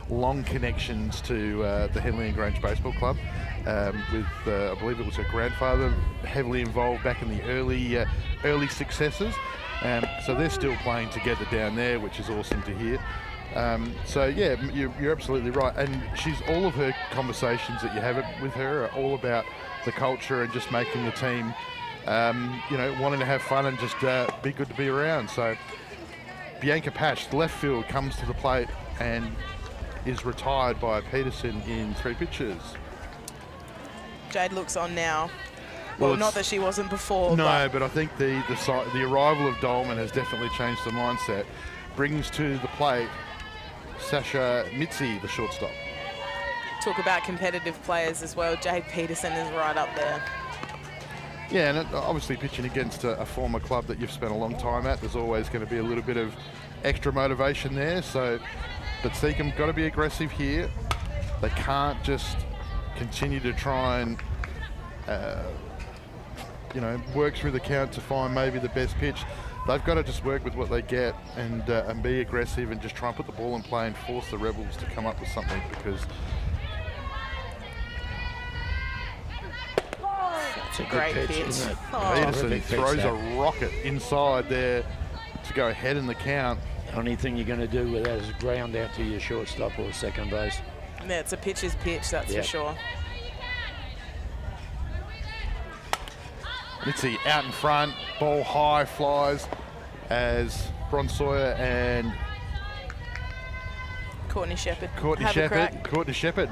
long connections to the Henley and Grange Baseball Club, with I believe it was her grandfather heavily involved back in the early successes. So they're still playing together down there, which is awesome to hear. So yeah, you're absolutely right, and all of her conversations that you have with her are all about the culture and just making the team, wanting to have fun and just be good to be around. So Bianca Patch, the left field, comes to the plate and is retired by Peterson in 3 pitches. Jade looks on now. Well, not that she wasn't before. No, but I think the arrival of Dolman has definitely changed the mindset. Brings to the plate Sasha Mitzi, the shortstop. Talk about competitive players as well. Jade Peterson is right up there. Yeah, and obviously pitching against a former club that you've spent a long time at, there's always going to be a little bit of extra motivation there. But Seacombe got to be aggressive here. They can't just continue to try and work through the count to find maybe the best pitch. They've got to just work with what they get and be aggressive and just try and put the ball in play and force the Rebels to come up with something, because it's a great pitch. Isn't it? Peterson throws a rocket inside there to go ahead in the count. Only thing you're going to do with that is ground out to your shortstop or second base. Yeah, it's a pitcher's pitch, that's for sure. Mitzi out in front, ball high, flies as Bron Sawyer and Courtney Shepherd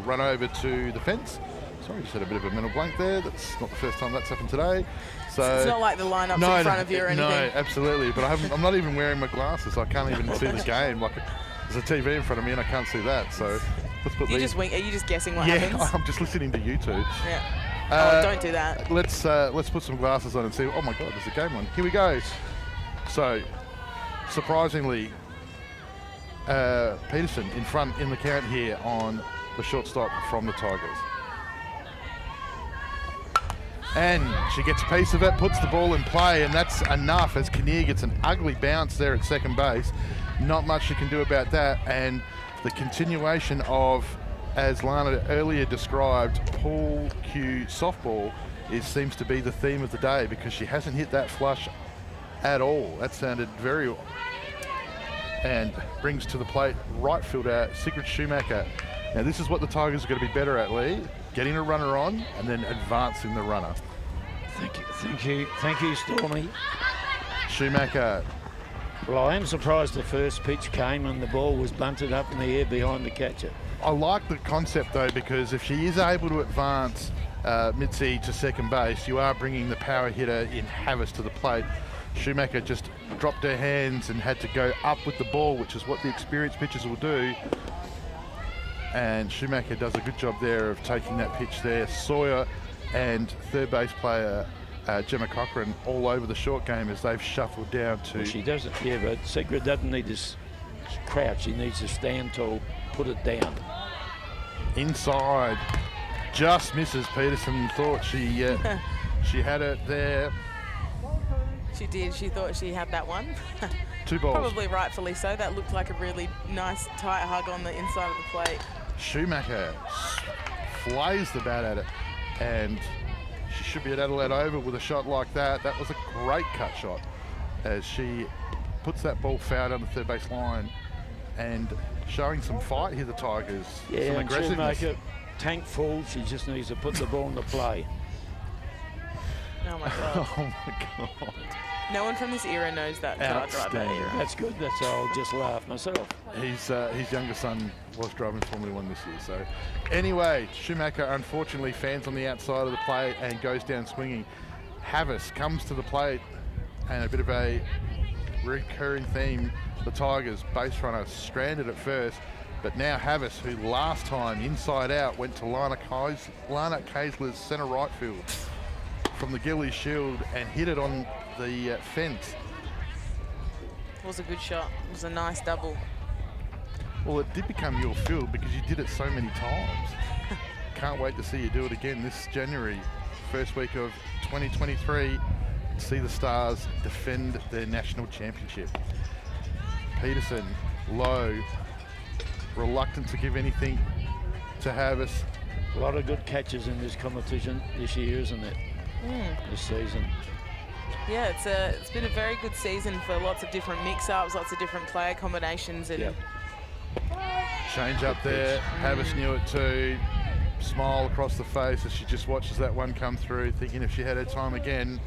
run over to the fence. Sorry, just had a bit of a mental blank there. That's not the first time that's happened today. So it's not like the lineup's in front of you or anything. No, absolutely. But I'm not even wearing my glasses. So I can't even see the game. There's a TV in front of me and I can't see that. So let's put these. Are you just guessing what happens? I'm just listening to you two. Yeah. Don't do that. Let's put some glasses on and see. Oh my God, there's a game on. Here we go. So, surprisingly, Peterson in front in the count here on the shortstop from the Tigers. And she gets a piece of it, puts the ball in play, and that's enough as Kinnear gets an ugly bounce there at second base. Not much she can do about that, and the continuation of, as Lana earlier described, pool cue softball seems to be the theme of the day, because she hasn't hit that flush at all. That sounded very... And brings to the plate right fielder Sigrid Schumacher. Now this is what the Tigers are going to be better at, Lee. Getting a runner on and then advancing the runner. Thank you, Stormy. Schumacher. Well, I am surprised the first pitch came and the ball was bunted up in the air behind the catcher. I like the concept though, because if she is able to advance Mitzi to second base, you are bringing the power hitter in Havas to the plate. Schumacher just dropped her hands and had to go up with the ball, which is what the experienced pitchers will do. And Schumacher does a good job there of taking that pitch there. Sawyer and third base player Gemma Cochran all over the short game as they've shuffled down to... Well, she doesn't, but Sigrid doesn't need to crouch. She needs to stand tall, put it down. Inside, just misses. Peterson thought she had it there. She did. She thought she had that one. 2 balls. Probably rightfully so. That looked like a really nice tight hug on the inside of the plate. Schumacher flays the bat at it, and she should be at Adelaide Oval with a shot like that. That was a great cut shot as she puts that ball foul down the third base line and showing some fight here, the Tigers. Yeah, some aggressiveness. She'll make it tank full. She just needs to put the ball in the play. Oh my God. Oh my God. No one from this era knows that card right there. That's good. That's I'll just laugh myself. His younger son was driving Formula 1 this year. So anyway, Schumacher unfortunately fans on the outside of the plate and goes down swinging. Havis comes to the plate, and a bit of a recurring theme, the Tigers base runner stranded at first, but now Havis, who last time inside out went to Lana Kaisler's centre right field from the Gillies Shield and hit it on the fence. It was a good shot. It was a nice double. Well, it did become your field because you did it so many times. Can't wait to see you do it again this January, first week of 2023. See the Stars defend their national championship. Peterson, low, reluctant to give anything to Havis. A lot of good catches in this competition this year, isn't it? This season. Yeah, it's been a very good season for lots of different mix-ups, lots of different player combinations. And change up there. Havis knew it too. Smile across the face as she just watches that one come through, thinking if she had her time again.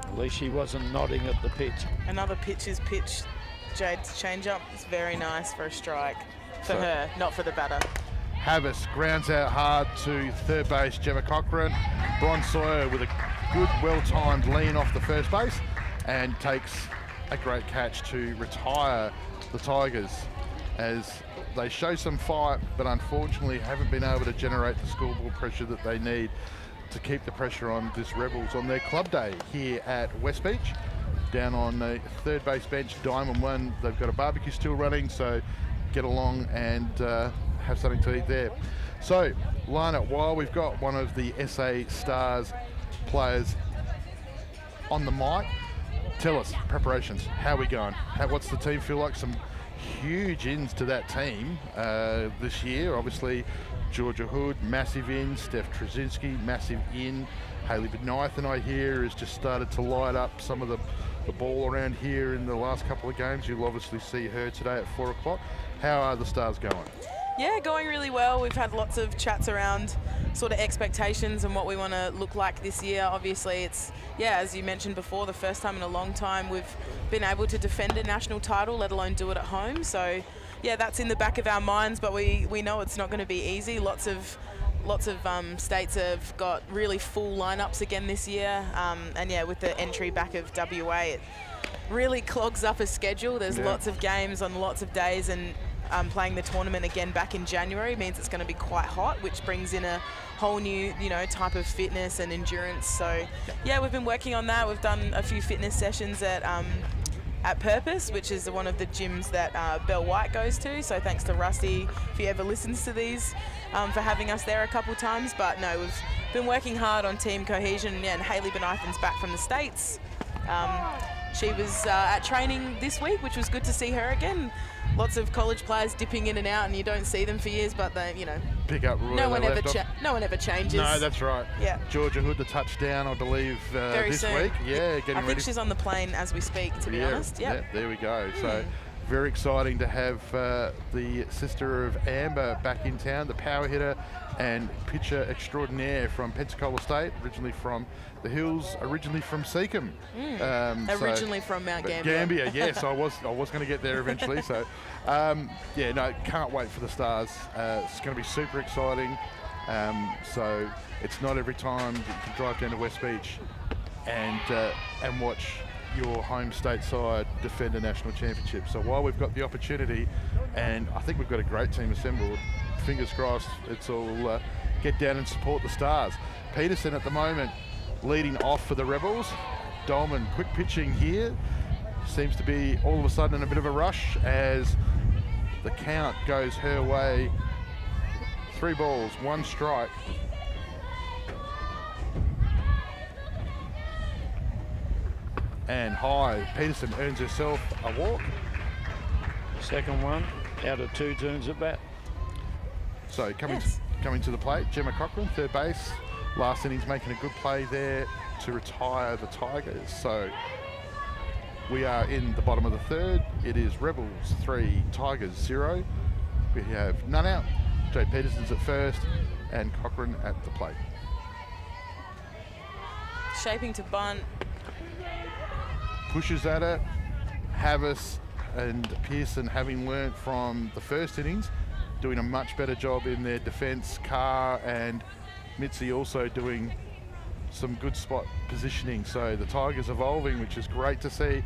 At least she wasn't nodding at the pitch. Another pitcher's pitch. Jade's change-up is very nice for a strike. For her, not for the batter. Havis grounds out hard to third base, Gemma Cochran. Bron Sawyer with a good, well-timed lean off the first base and takes a great catch to retire the Tigers as they show some fight, but unfortunately haven't been able to generate the scoreboard pressure that they need to keep the pressure on this Rebels on their club day here at West Beach. Down on the third base bench, Diamond 1, they've got a barbecue still running, so get along and have something to eat there. So, Lana, while we've got one of the SA Stars players on the mic, tell us, preparations, how are we going? What's the team feel like? Some huge ins to that team this year. Obviously, Georgia Hood, massive in. Steph Trzynski, massive in. Hayley Benoithen, I hear, has just started to light up some of the ball around here in the last couple of games. You'll obviously see her today at 4 o'clock. How are the Stars going? Yeah, going really well. We've had lots of chats around sort of expectations and what we want to look like this year. Obviously, it's, as you mentioned before, the first time in a long time we've been able to defend a national title, let alone do it at home. So, that's in the back of our minds, but we know it's not going to be easy. Lots of states have got really full lineups again this year, and with the entry back of WA, it really clogs up a schedule. There's lots of games on lots of days, and playing the tournament again back in January means it's going to be quite hot, which brings in a whole new type of fitness and endurance. So we've been working on that. We've done a few fitness sessions at Purpose, which is one of the gyms that Belle White goes to. So thanks to Rusty, if he ever listens to these, for having us there a couple times. But no, we've been working hard on team cohesion. And Hayley Benoithen's back from the States. She was at training this week, which was good to see her again. Lots of college players dipping in and out, and you don't see them for years, but they, pick up. No one ever changes. No, that's right. Yeah. Georgia Hood, the touchdown, I believe, this soon. week. Yeah, getting ready. I think she's on the plane as we speak, to be honest. Yeah, there we go. So very exciting to have the sister of Amber back in town, the power hitter and pitcher extraordinaire from Pensacola State, originally from the hills, originally from Seacombe. Originally from Mount Gambier. Gambier, yes, I was going to get there eventually. So, can't wait for the Stars. It's going to be super exciting. So it's not every time that you can drive down to West Beach and watch your home state side defend a national championship. So while we've got the opportunity, and I think we've got a great team assembled, fingers crossed it's all get down and support the Stars. Peterson at the moment leading off for the Rebels. Dolman quick pitching here. Seems to be all of a sudden in a bit of a rush as the count goes her way. 3 balls, 1 strike. And high, Peterson earns herself a walk. Second one out of 2 turns at bat. So coming to the plate, Gemma Cochran, third base. Last innings making a good play there to retire the Tigers. So we are in the bottom of the third. It is Rebels 3, Tigers 0. We have none out. Jade Peterson's at first and Cochran at the plate. Shaping to bunt. pushes at it. Havis and Pearson, having learnt from the first innings, doing a much better job in their defence. Carr and Mitzi also doing some good spot positioning. So the Tigers evolving, which is great to see.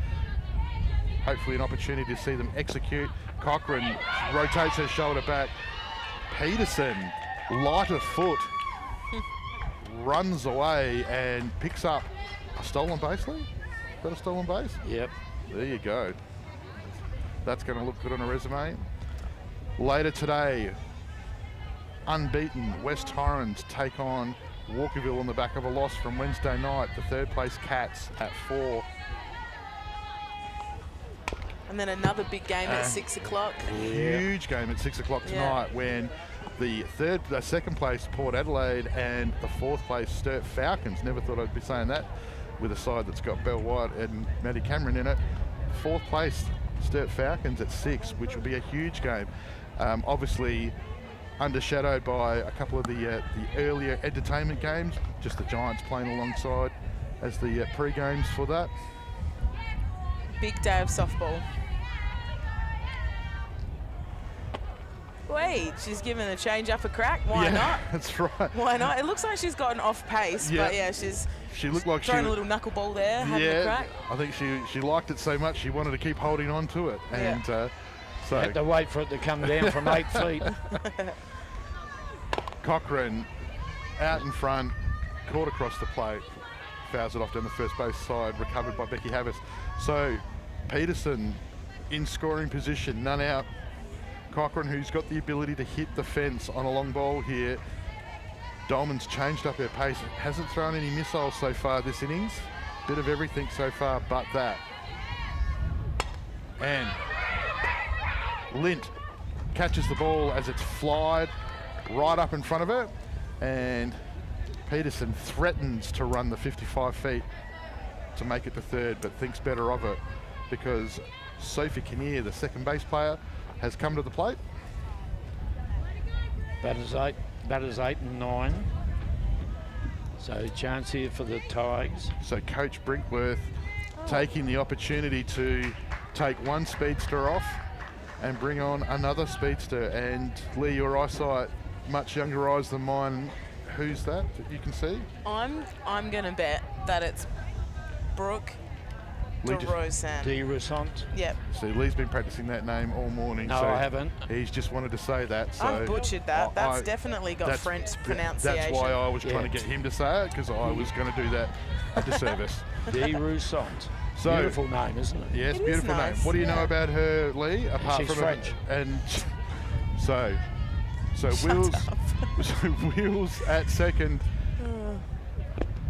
Hopefully an opportunity to see them execute. Cochrane rotates her shoulder back. Peterson, light of foot, runs away and picks up a stolen base, Lee? Is that a stolen base? Yep. There you go. That's going to look good on a resume. Later today, unbeaten West Torrens take on Walkerville on the back of a loss from Wednesday night. The third place Cats at 4. And then another big game at 6 o'clock. Huge game at 6 o'clock tonight when the second place Port Adelaide and the fourth place Sturt Falcons. Never thought I'd be saying that with a side that's got Belle White and Maddie Cameron in it. Fourth place Sturt Falcons at 6, which will be a huge game. Obviously undershadowed by a couple of the earlier entertainment games, just the Giants playing alongside as the pre-games for that. Big day of softball. Wait, she's given the change up a crack. Why not? That's right. Why not? It looks like she's gotten off pace, but yeah, she looked like throwing a little knuckleball there, having a crack. I think she liked it so much she wanted to keep holding on to it, and so had to wait for it to come down from 8 feet. Cochrane out in front, caught across the plate, fouls it off down the first base side, recovered by Becky Havis. So Peterson in scoring position, none out. Cochrane, who's got the ability to hit the fence on a long ball here. Dolman's changed up her pace, hasn't thrown any missiles so far this innings. Bit of everything so far but that. And Lint catches the ball as it's flied right up in front of her, and Peterson threatens to run the 55 feet to make it to third, but thinks better of it because Sophie Kinnear, the second base player, has come to the plate. Batters 8 and 9. So chance here for the Tigers. So Coach Brinkworth taking the opportunity to take one speedster off and bring on another speedster. And Lee, your eyesight, much younger eyes than mine. Who's that you can see? I'm going to bet that it's Brooke DeRousant. Yep. See, Lee's been practicing that name all morning. No, so I haven't. He's just wanted to say that. So I've butchered that. That's definitely got French pronunciation. That's why I was trying to get him to say it, because I was going to do that a disservice. DeRousant. So, beautiful name, isn't it? Yes, it beautiful name. What do you know about her, Lee? Apart she's from French. And so Wheels at second.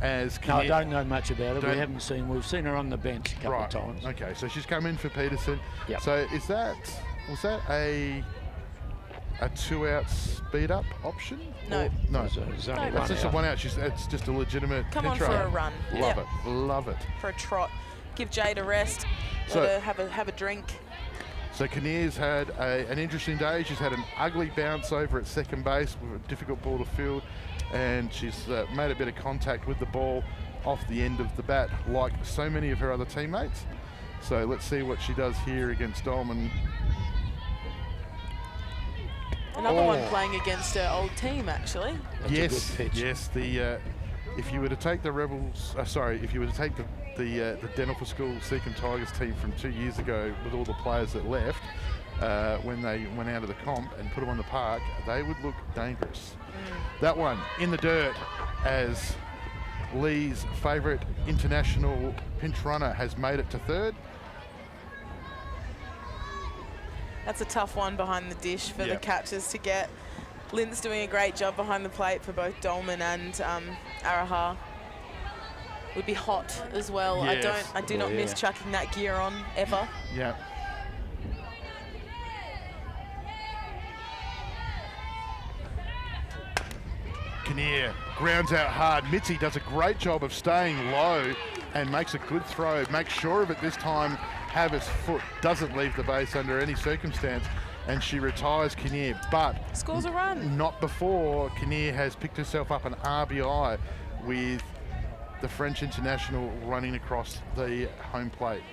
As no, I don't know much about it. We've seen her on the bench a couple of times. Okay, so she's come in for Peterson. Yep. So was that a 2-out speed up option? No. No. It's only That's just a 1 out. It's just a legitimate come on pinch for run. a run. Love it. For a trot. Give Jade a rest. Let her have a drink. So Kinnear's had an interesting day. She's had an ugly bounce over at second base with a difficult ball to field, and she's made a bit of contact with the ball off the end of the bat, like so many of her other teammates. So let's see what she does here against Dolman. Another one playing against her old team, actually. That's a good pitch. Yes. If you were to take the Rebels, if you were to take the Dental for School Seacombe Tigers team from 2 years ago with all the players that left when they went out of the comp and put them on the park, they would look dangerous. That one in the dirt as Lee's favourite international pinch runner has made it to third. That's a tough one behind the dish for the catchers to get. Lynn's doing a great job behind the plate for both Dolman and Araha. Would be hot as well. Yes. I do not miss chucking that gear on ever. Yeah. Kinnear grounds out hard. Mitzi does a great job of staying low and makes a good throw. Makes sure of it this time. Havis' foot doesn't leave the base under any circumstance, and she retires Kinnear, but scores a run. Not before Kinnear has picked herself up an RBI with the French international running across the home plate.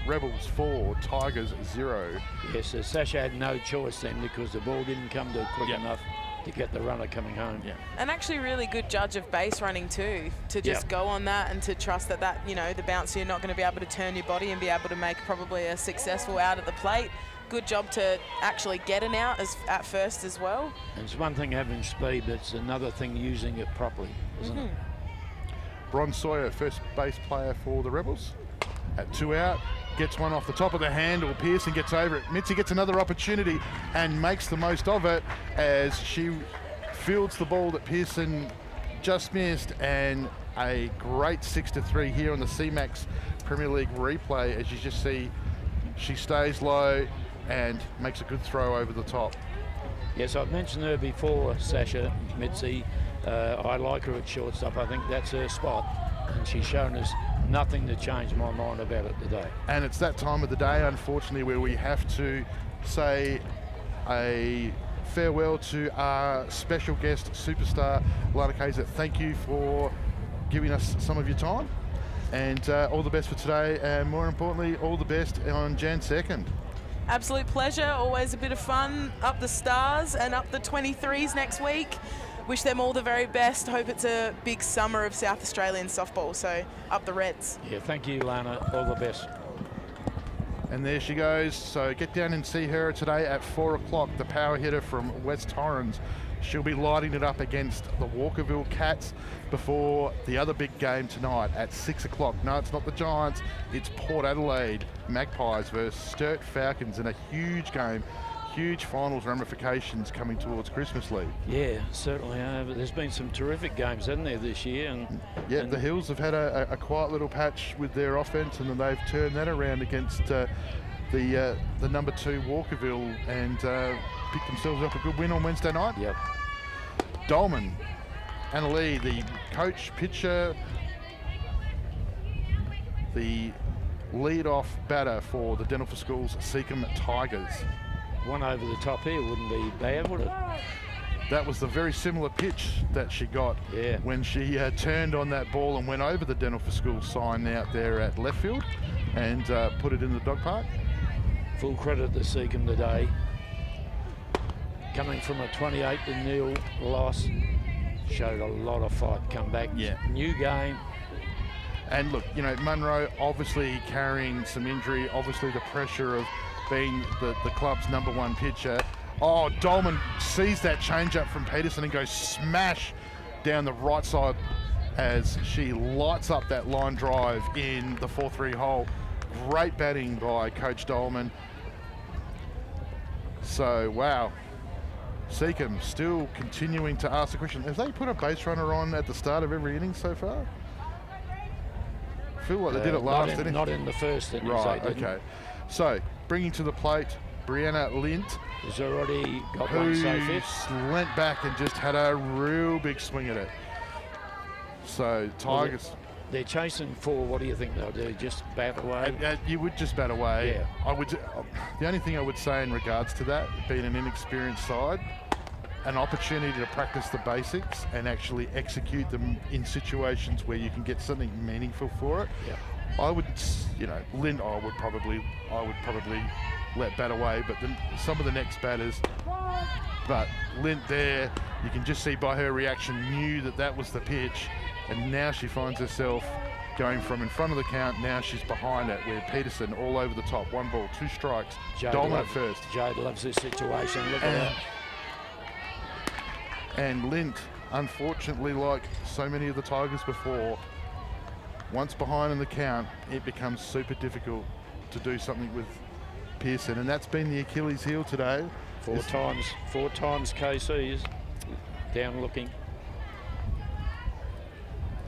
Rebels 4, Tigers 0. Yes, so Sasha had no choice then because the ball didn't come to quick enough to get the runner coming home. Yeah. And actually really good judge of base running too, to just go on that and to trust that, you know, the bouncer, you're not going to be able to turn your body and be able to make probably a successful out at the plate. Good job to actually get an out at first as well. And it's one thing having speed, but it's another thing using it properly, isn't it? Bron Sawyer, first base player for the Rebels. At 2 out, gets one off the top of the handle. Pearson gets over it. Mitzi gets another opportunity and makes the most of it as she fields the ball that Pearson just missed, and a great 6-3 here on the CMAX Premier League replay. As you just see, she stays low and makes a good throw over the top. Yes, I've mentioned her before, Sasha, Mitzi. I like her at shortstop. I think that's her spot, and she's shown us nothing to change my mind about it today. And it's that time of the day, unfortunately, where we have to say a farewell to our special guest superstar, Lana Kaiser. Thank you for giving us some of your time, and all the best for today, and more importantly, all the best on Jan 2nd. Absolute pleasure, always a bit of fun. Up the Stars and up the 23s next week. Wish them all the very best. Hope it's a big summer of South Australian softball, so up the Reds. Yeah, thank you, Lana. All the best. And there she goes. So get down and see her today at 4 o'clock, the power hitter from West Torrens. She'll be lighting it up against the Walkerville Cats before the other big game tonight at 6 o'clock. No, it's not the Giants, it's Port Adelaide Magpies versus Sturt Falcons in a huge game. Huge finals ramifications coming towards Christmas League. Yeah, certainly. But there's been some terrific games, hasn't there, this year? And the Hills have had a quiet little patch with their offense, and then they've turned that around against the number 2 Walkerville and picked themselves up a good win on Wednesday night. Yep. Dolman, Anna Lee, the coach, pitcher, the lead-off batter for the Dental for Schools Seacombe Tigers. One over the top here wouldn't be bad, would it? That was the very similar pitch that she got when she turned on that ball and went over the Dental for Schools sign out there at left field and put it in the dog park. Full credit to Seacombe today. Coming from a 28-0 loss, showed a lot of fight, come back. Yeah. New game. And look, you know, Munro obviously carrying some injury, obviously the pressure of being the club's number 1 pitcher. Oh, Dolman sees that changeup from Peterson and goes smash down the right side as she lights up that line drive in the 4-3 hole. Great batting by Coach Dolman. So, wow. Seacombe still continuing to ask the question, have they put a base runner on at the start of every inning so far? I feel like they did it last inning. Not in the first inning. Right, okay. So, bringing to the plate, Brianna Lint. Has already got one safe hit. Leant back and just had a real big swing at it. So, Tigers. Well, they're chasing 4. What do you think they'll do? Just bat away? You would just bat away. Yeah. The only thing I would say in regards to that, being an inexperienced side, an opportunity to practice the basics and actually execute them in situations where you can get something meaningful for it. Yeah. I would, you know, Lynn, I would probably let bat away, but then some of the next batters, but Lynn there, you can just see by her reaction, knew that was the pitch, and now she finds herself going from in front of the count, now she's behind it, where Peterson all over the top, 1 ball, 2 strikes, dominant first. Jade loves this situation, look at that. And Lint, unfortunately, like so many of the Tigers before, once behind in the count, it becomes super difficult to do something with Pearson, and that's been the Achilles heel today. 4 times KC is down looking.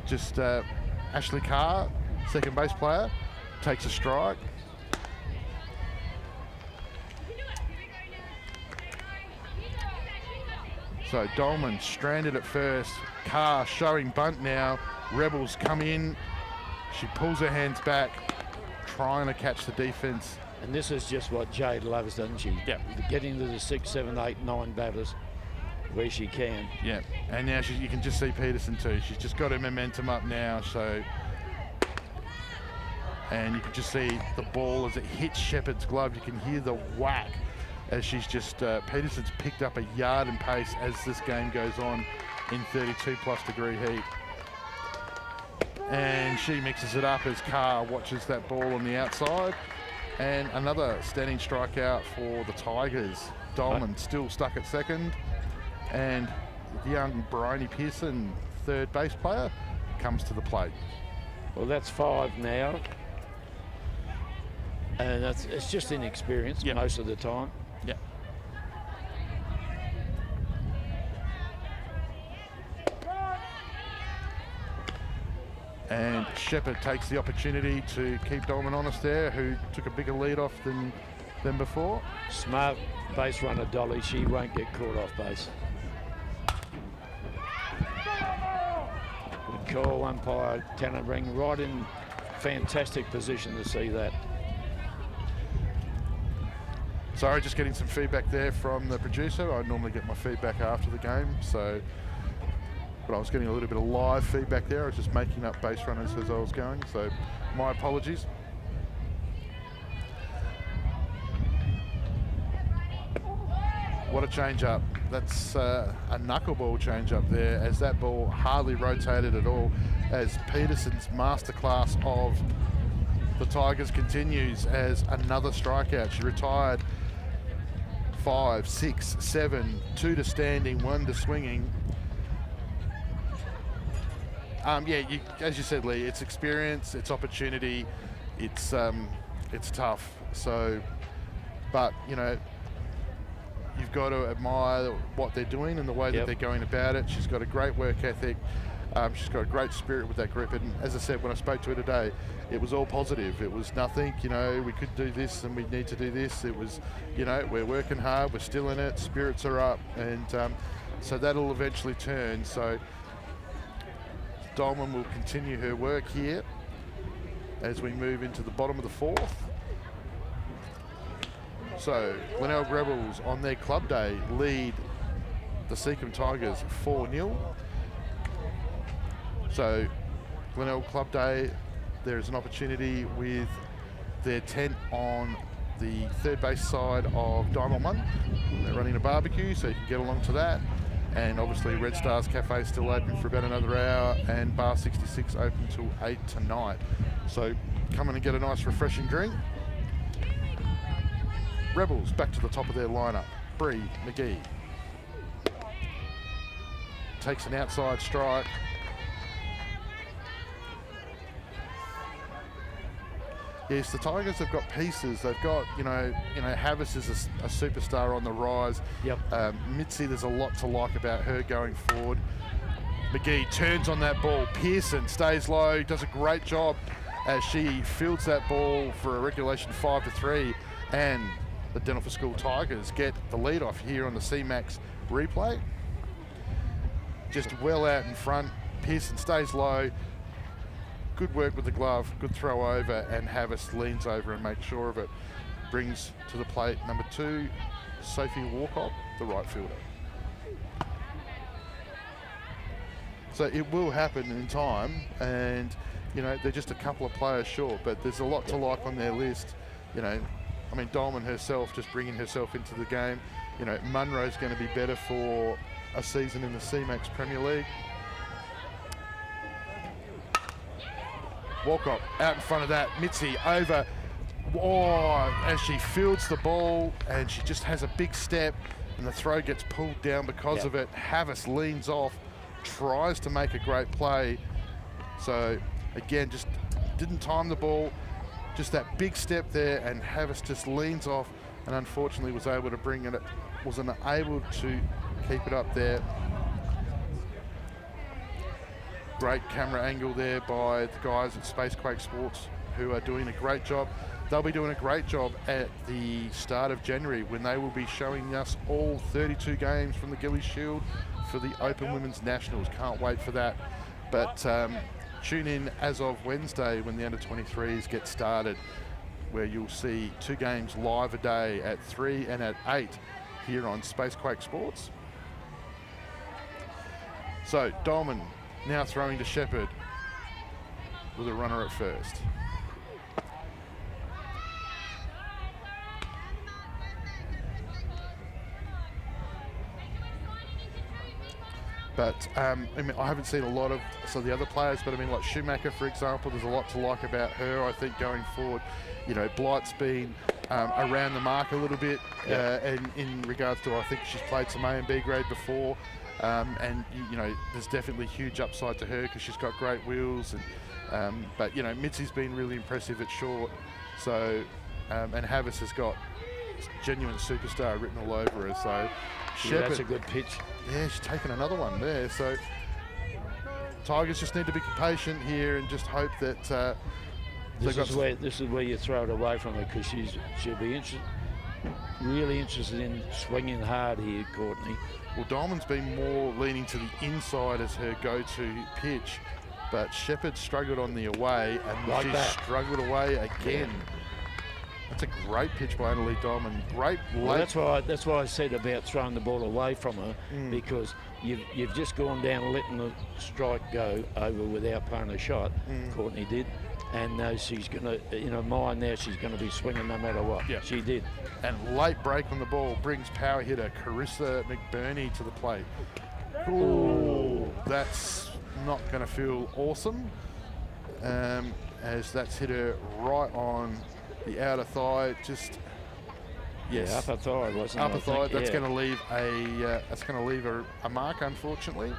Just Ashley Carr, second base player, takes a strike. So Dolman stranded at first. Carr showing bunt now. Rebels come in. She pulls her hands back, trying to catch the defense. And this is just what Jade loves, doesn't she? Yeah. Getting to the 6, 7, 8, 9 batters. where she can. Yeah, and now you can just see Peterson too. She's just got her momentum up now, so. And you can just see the ball as it hits Shepherd's glove. You can hear the whack as she's just, Peterson's picked up a yard in pace as this game goes on in 32+ degree heat. And she mixes it up as Carr watches that ball on the outside. And another standing strikeout for the Tigers. Dolman still stuck at second. And the young Bryony Pearson, third base player, comes to the plate. Well, that's 5 now. And it's just inexperience most of the time. Yeah. And Shepherd takes the opportunity to keep Dolman honest there, who took a bigger lead off than before. Smart base runner, Dolly. She won't get caught off base. Good call, umpire Tanner Ring, right in fantastic position to see that. Sorry, just getting some feedback there from the producer. I normally get my feedback after the game, but I was getting a little bit of live feedback there. I was just making up base runners as I was going, so my apologies. What a change up. That's a knuckleball change up there, as that ball hardly rotated at all, as Peterson's masterclass of the Tigers continues as another strikeout. She retired 5, 6, 7, 2 to standing, 1 to swinging. As you said, Lee, it's experience, it's opportunity, it's tough. So, but you know, you've got to admire what they're doing and the way that they're going about it. She's got a great work ethic. She's got a great spirit with that group. And as I said, when I spoke to her today, it was all positive. It was nothing, you know, we could do this and we need to do this. It was, you know, we're working hard, we're still in it, spirits are up. And so that'll eventually turn. So Dolman will continue her work here as we move into the bottom of the 4th. So Glenelg Rebels on their club day lead the Seacombe Tigers 4-0. So Glenelg Club Day, there is an opportunity with their tent on the third base side of Diamond 1. They're running a barbecue, so you can get along to that. And obviously Red Stars Cafe is still open for about another hour, and Bar 66 open till 8 tonight. So come in and get a nice refreshing drink. Rebels back to the top of their lineup. Bree McGee takes an outside strike. Yes, the Tigers have got pieces. They've got, you know, Havas is a superstar on the rise. Yep. Mitzi, there's a lot to like about her going forward. McGee turns on that ball. Pearson stays low, does a great job as she fields that ball for a regulation 5-3, and the Dental for School Tigers get the lead off here on the CMAX replay. Just well out in front. Pearson stays low. Good work with the glove, good throw over, and Havas leans over and makes sure of it. Brings to the plate number 2, Sophie Walcott, the right fielder. So it will happen in time, and you know, they're just a couple of players short, but there's a lot to like on their list. You know, I mean, Dolman herself just bringing herself into the game. You know, Munro's going to be better for a season in the CMAX Premier League. Walcott out in front of that. Mitzi over. As she fields the ball, and she just has a big step, and the throw gets pulled down because of it. Havas leans off, tries to make a great play. So again, just didn't time the ball. Just that big step there, and Havas just leans off, and unfortunately was able to bring it. Wasn't able to keep it up there. Great camera angle there by the guys at Spacequake Sports, who are doing a great job. They'll be doing a great job at the start of January, when they will be showing us all 32 games from the Gillies Shield for the Open Women's Nationals. Can't wait for that. But tune in as of Wednesday when the under-23s get started, where you'll see 2 games live a day at 3 and at 8 here on Spacequake Sports. So Dolman now throwing to Shepherd with a runner at first. But I mean, I haven't seen a lot of some of the other players, but I mean, like Schumacher, for example, there's a lot to like about her, I think, going forward. You know, Blight's been around the mark a little bit, and in regards to, I think she's played some A and B grade before, and you know, there's definitely huge upside to her because she's got great wheels. And but you know, Mitzi's been really impressive at short. So and Havas has got genuine superstar written all over her. So Shepherd, that's a good pitch. Yeah, she's taken another one there. So Tigers just need to be patient here and just hope that this is where you throw it away from her, because she'll be really interested in swinging hard here, Courtney. Well, Diamond's been more leaning to the inside as her go-to pitch, but Shepherd struggled on the away, and like she struggled away again. That's a great pitch by Annalie Diamond. Great late. Well, that's why I said about throwing the ball away from her, because you've just gone down letting the strike go over without playing a shot. Courtney did, and she's going to, in her mind now, she's going to be swinging no matter what. Yeah. She did. And late break on the ball brings power hitter Carissa McBurney to the plate. Ooh, that's not going to feel awesome, as that's hit her right on the outer thigh. Just upper thigh, wasn't it? Upper thigh. That's going to leave a mark, unfortunately.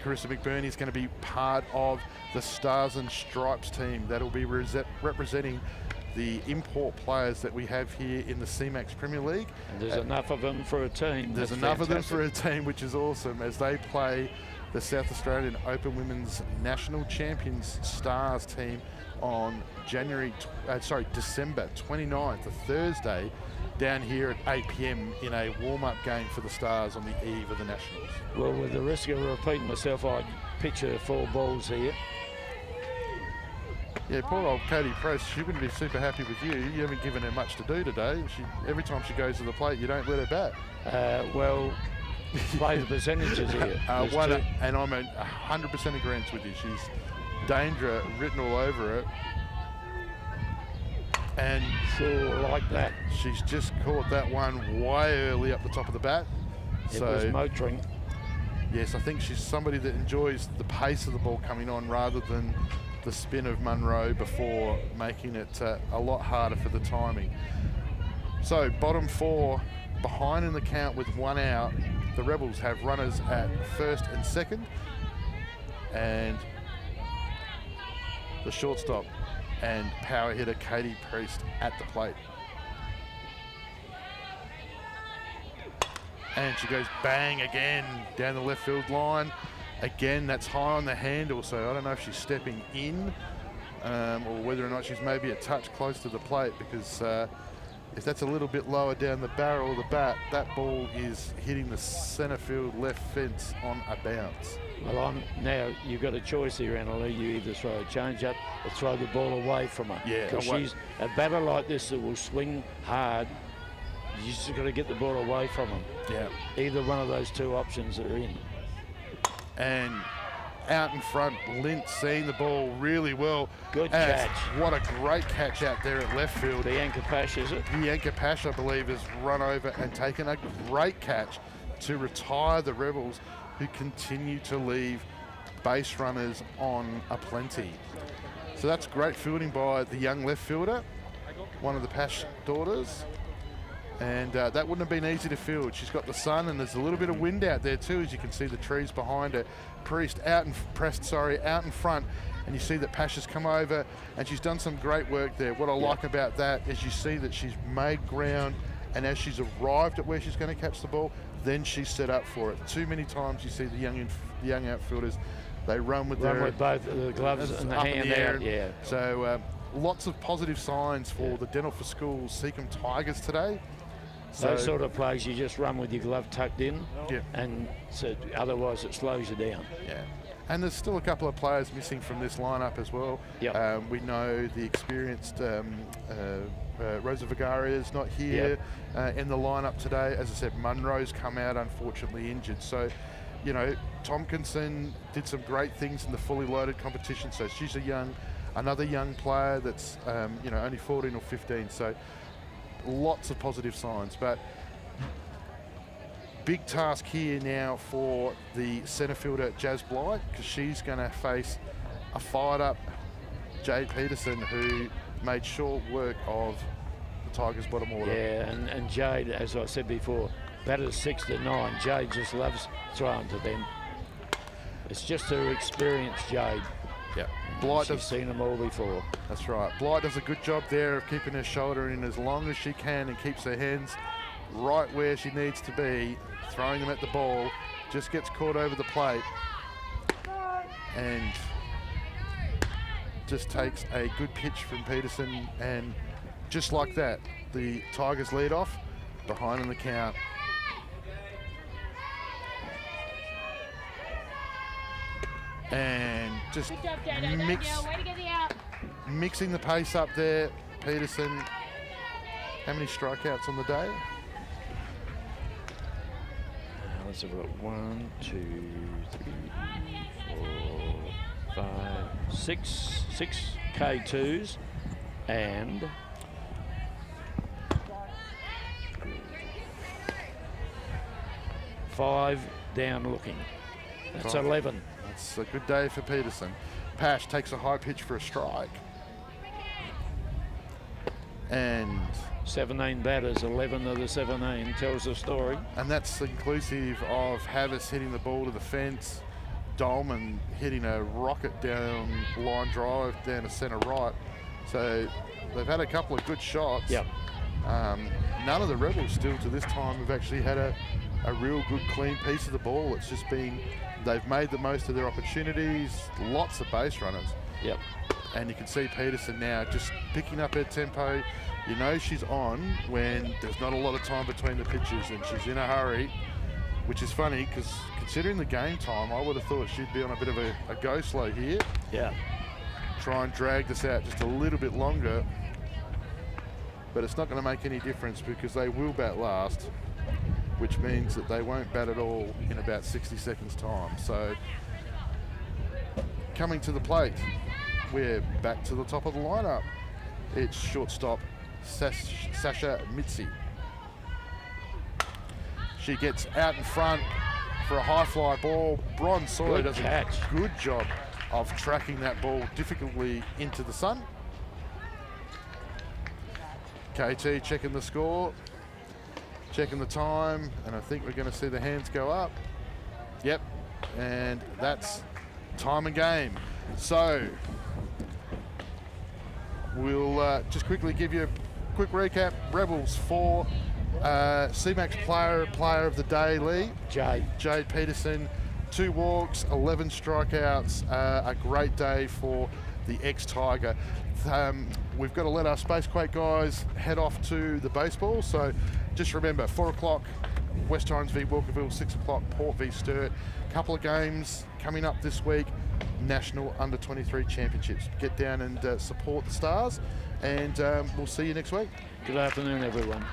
Carissa McBurney is going to be part of the Stars and Stripes team that'll be representing the import players that we have here in the CMAX Premier League. And there's enough of them for a team. There's enough of them for a team, which is awesome, as they play the South Australian Open Women's National Champions Stars team on December 29th, a Thursday, down here at 8 p.m. in a warm-up game for the Stars on the eve of the Nationals. Well, with the risk of repeating myself, I'd picture 4 balls here. Yeah, poor old Katie Press, she wouldn't be super happy with you. You haven't given her much to do today. Every time she goes to the plate, you don't let her bat. Well, play the percentages here. And I'm 100% agreement with you. She's danger written all over it. And like that. She's just caught that one way early up the top of the bat. It was motoring. Yes, I think she's somebody that enjoys the pace of the ball coming on rather than the spin of Munro before, making it a lot harder for the timing. So bottom 4 behind in the count with 1 out. The Rebels have runners at first and second, and the shortstop and power hitter Katie Priest at the plate. And she goes bang again down the left field line. Again, that's high on the handle, so I don't know if she's stepping in or whether or not she's maybe a touch close to the plate, because if that's a little bit lower down the barrel of the bat, that ball is hitting the centre field left fence on a bounce. Well, now you've got a choice here, Annalie. You either throw a change up or throw the ball away from her. Yeah, because she's a batter like this that will swing hard. You just got to get the ball away from her. Yeah. Either one of those 2 options are in. And out in front, Lint seeing the ball really well. Good catch. What a great catch out there at left field. Bianca Pash, is it? Bianca Pash, I believe, has run over and taken a great catch to retire the Rebels, who continue to leave base runners on aplenty. So that's great fielding by the young left fielder, one of the Pash daughters. And that wouldn't have been easy to field. She's got the sun, and there's a little bit of wind out there too, as you can see the trees behind her. Prest out in front, and you see that Pash has come over, and she's done some great work there. What I like about that is you see that she's made ground, and as she's arrived at where she's going to catch the ball, then she's set up for it. Too many times you see the young outfielders, they run with both the gloves and the hand out. Yeah. So lots of positive signs for the Dental for Schools Seacombe Tigers today. So those sort of plays, you just run with your glove tucked in, yeah, and so otherwise it slows you down. Yeah, and there's still a couple of players missing from this lineup as well. Yep. We know the experienced Rosa Vergara is not here in the lineup today. As I said, Munro's come out unfortunately injured. So you know, Tompkinson did some great things in the fully loaded competition, so she's another young player that's, you know, only 14 or 15, so lots of positive signs. But big task here now for the centre fielder Jazz Blight, because she's going to face a fired-up Jade Peterson, who made short work of the Tigers' bottom order. Yeah, and Jade, as I said before, batters 6 to 9. Jade just loves throwing to them. It's just her experience, Jade. Yeah, Blight She's seen them all before. That's right. Blight does a good job there of keeping her shoulder in as long as she can and keeps her hands right where she needs to be, throwing them at the ball. Just gets caught over the plate and just takes a good pitch from Peterson, and just like that, the Tigers lead off, behind in the count. And just mixing the pace up there, Peterson. How many strikeouts on the day? Let's have a look. 1, 2, 3, 4, 5, 6 K2s and 5 down looking. That's 11. That's a good day for Peterson. Pash takes a high pitch for a strike. And 17 batters, 11 of the 17 tells the story. And that's inclusive of Havas hitting the ball to the fence, Dolman hitting a rocket down line drive down to centre right. So they've had a couple of good shots. Yep. None of the Rebels still to this time have actually had a real good clean piece of the ball. It's just been, they've made the most of their opportunities, lots of base runners. Yep. And you can see Peterson now just picking up her tempo. You know she's on when there's not a lot of time between the pitches and she's in a hurry, which is funny because considering the game time, I would have thought she'd be on a bit of a go slow here. Yeah. Try and drag this out just a little bit longer. But it's not going to make any difference because they will bat last, which means that they won't bat at all in about 60 seconds time. So coming to the plate, we're back to the top of the lineup. It's shortstop Sasha Mitzi. She gets out in front for a high fly ball. Bron Sawyer does a good job of tracking that ball difficultly into the sun. KT checking the score, checking the time, and I think we're going to see the hands go up. Yep, and that's time and game. So we'll just quickly give you a quick recap. Rebels 4, CMAX player of the day, Lee. Jade Peterson, 2 walks, 11 strikeouts. A great day for the ex-Tiger. We've got to let our Spacequake guys head off to the baseball. So just remember, 4 o'clock, West Torrens v Walkerville, 6 o'clock, Port v Sturt. Couple of games coming up this week. National Under-23 Championships. Get down and support the Stars, and we'll see you next week. Good afternoon, everyone.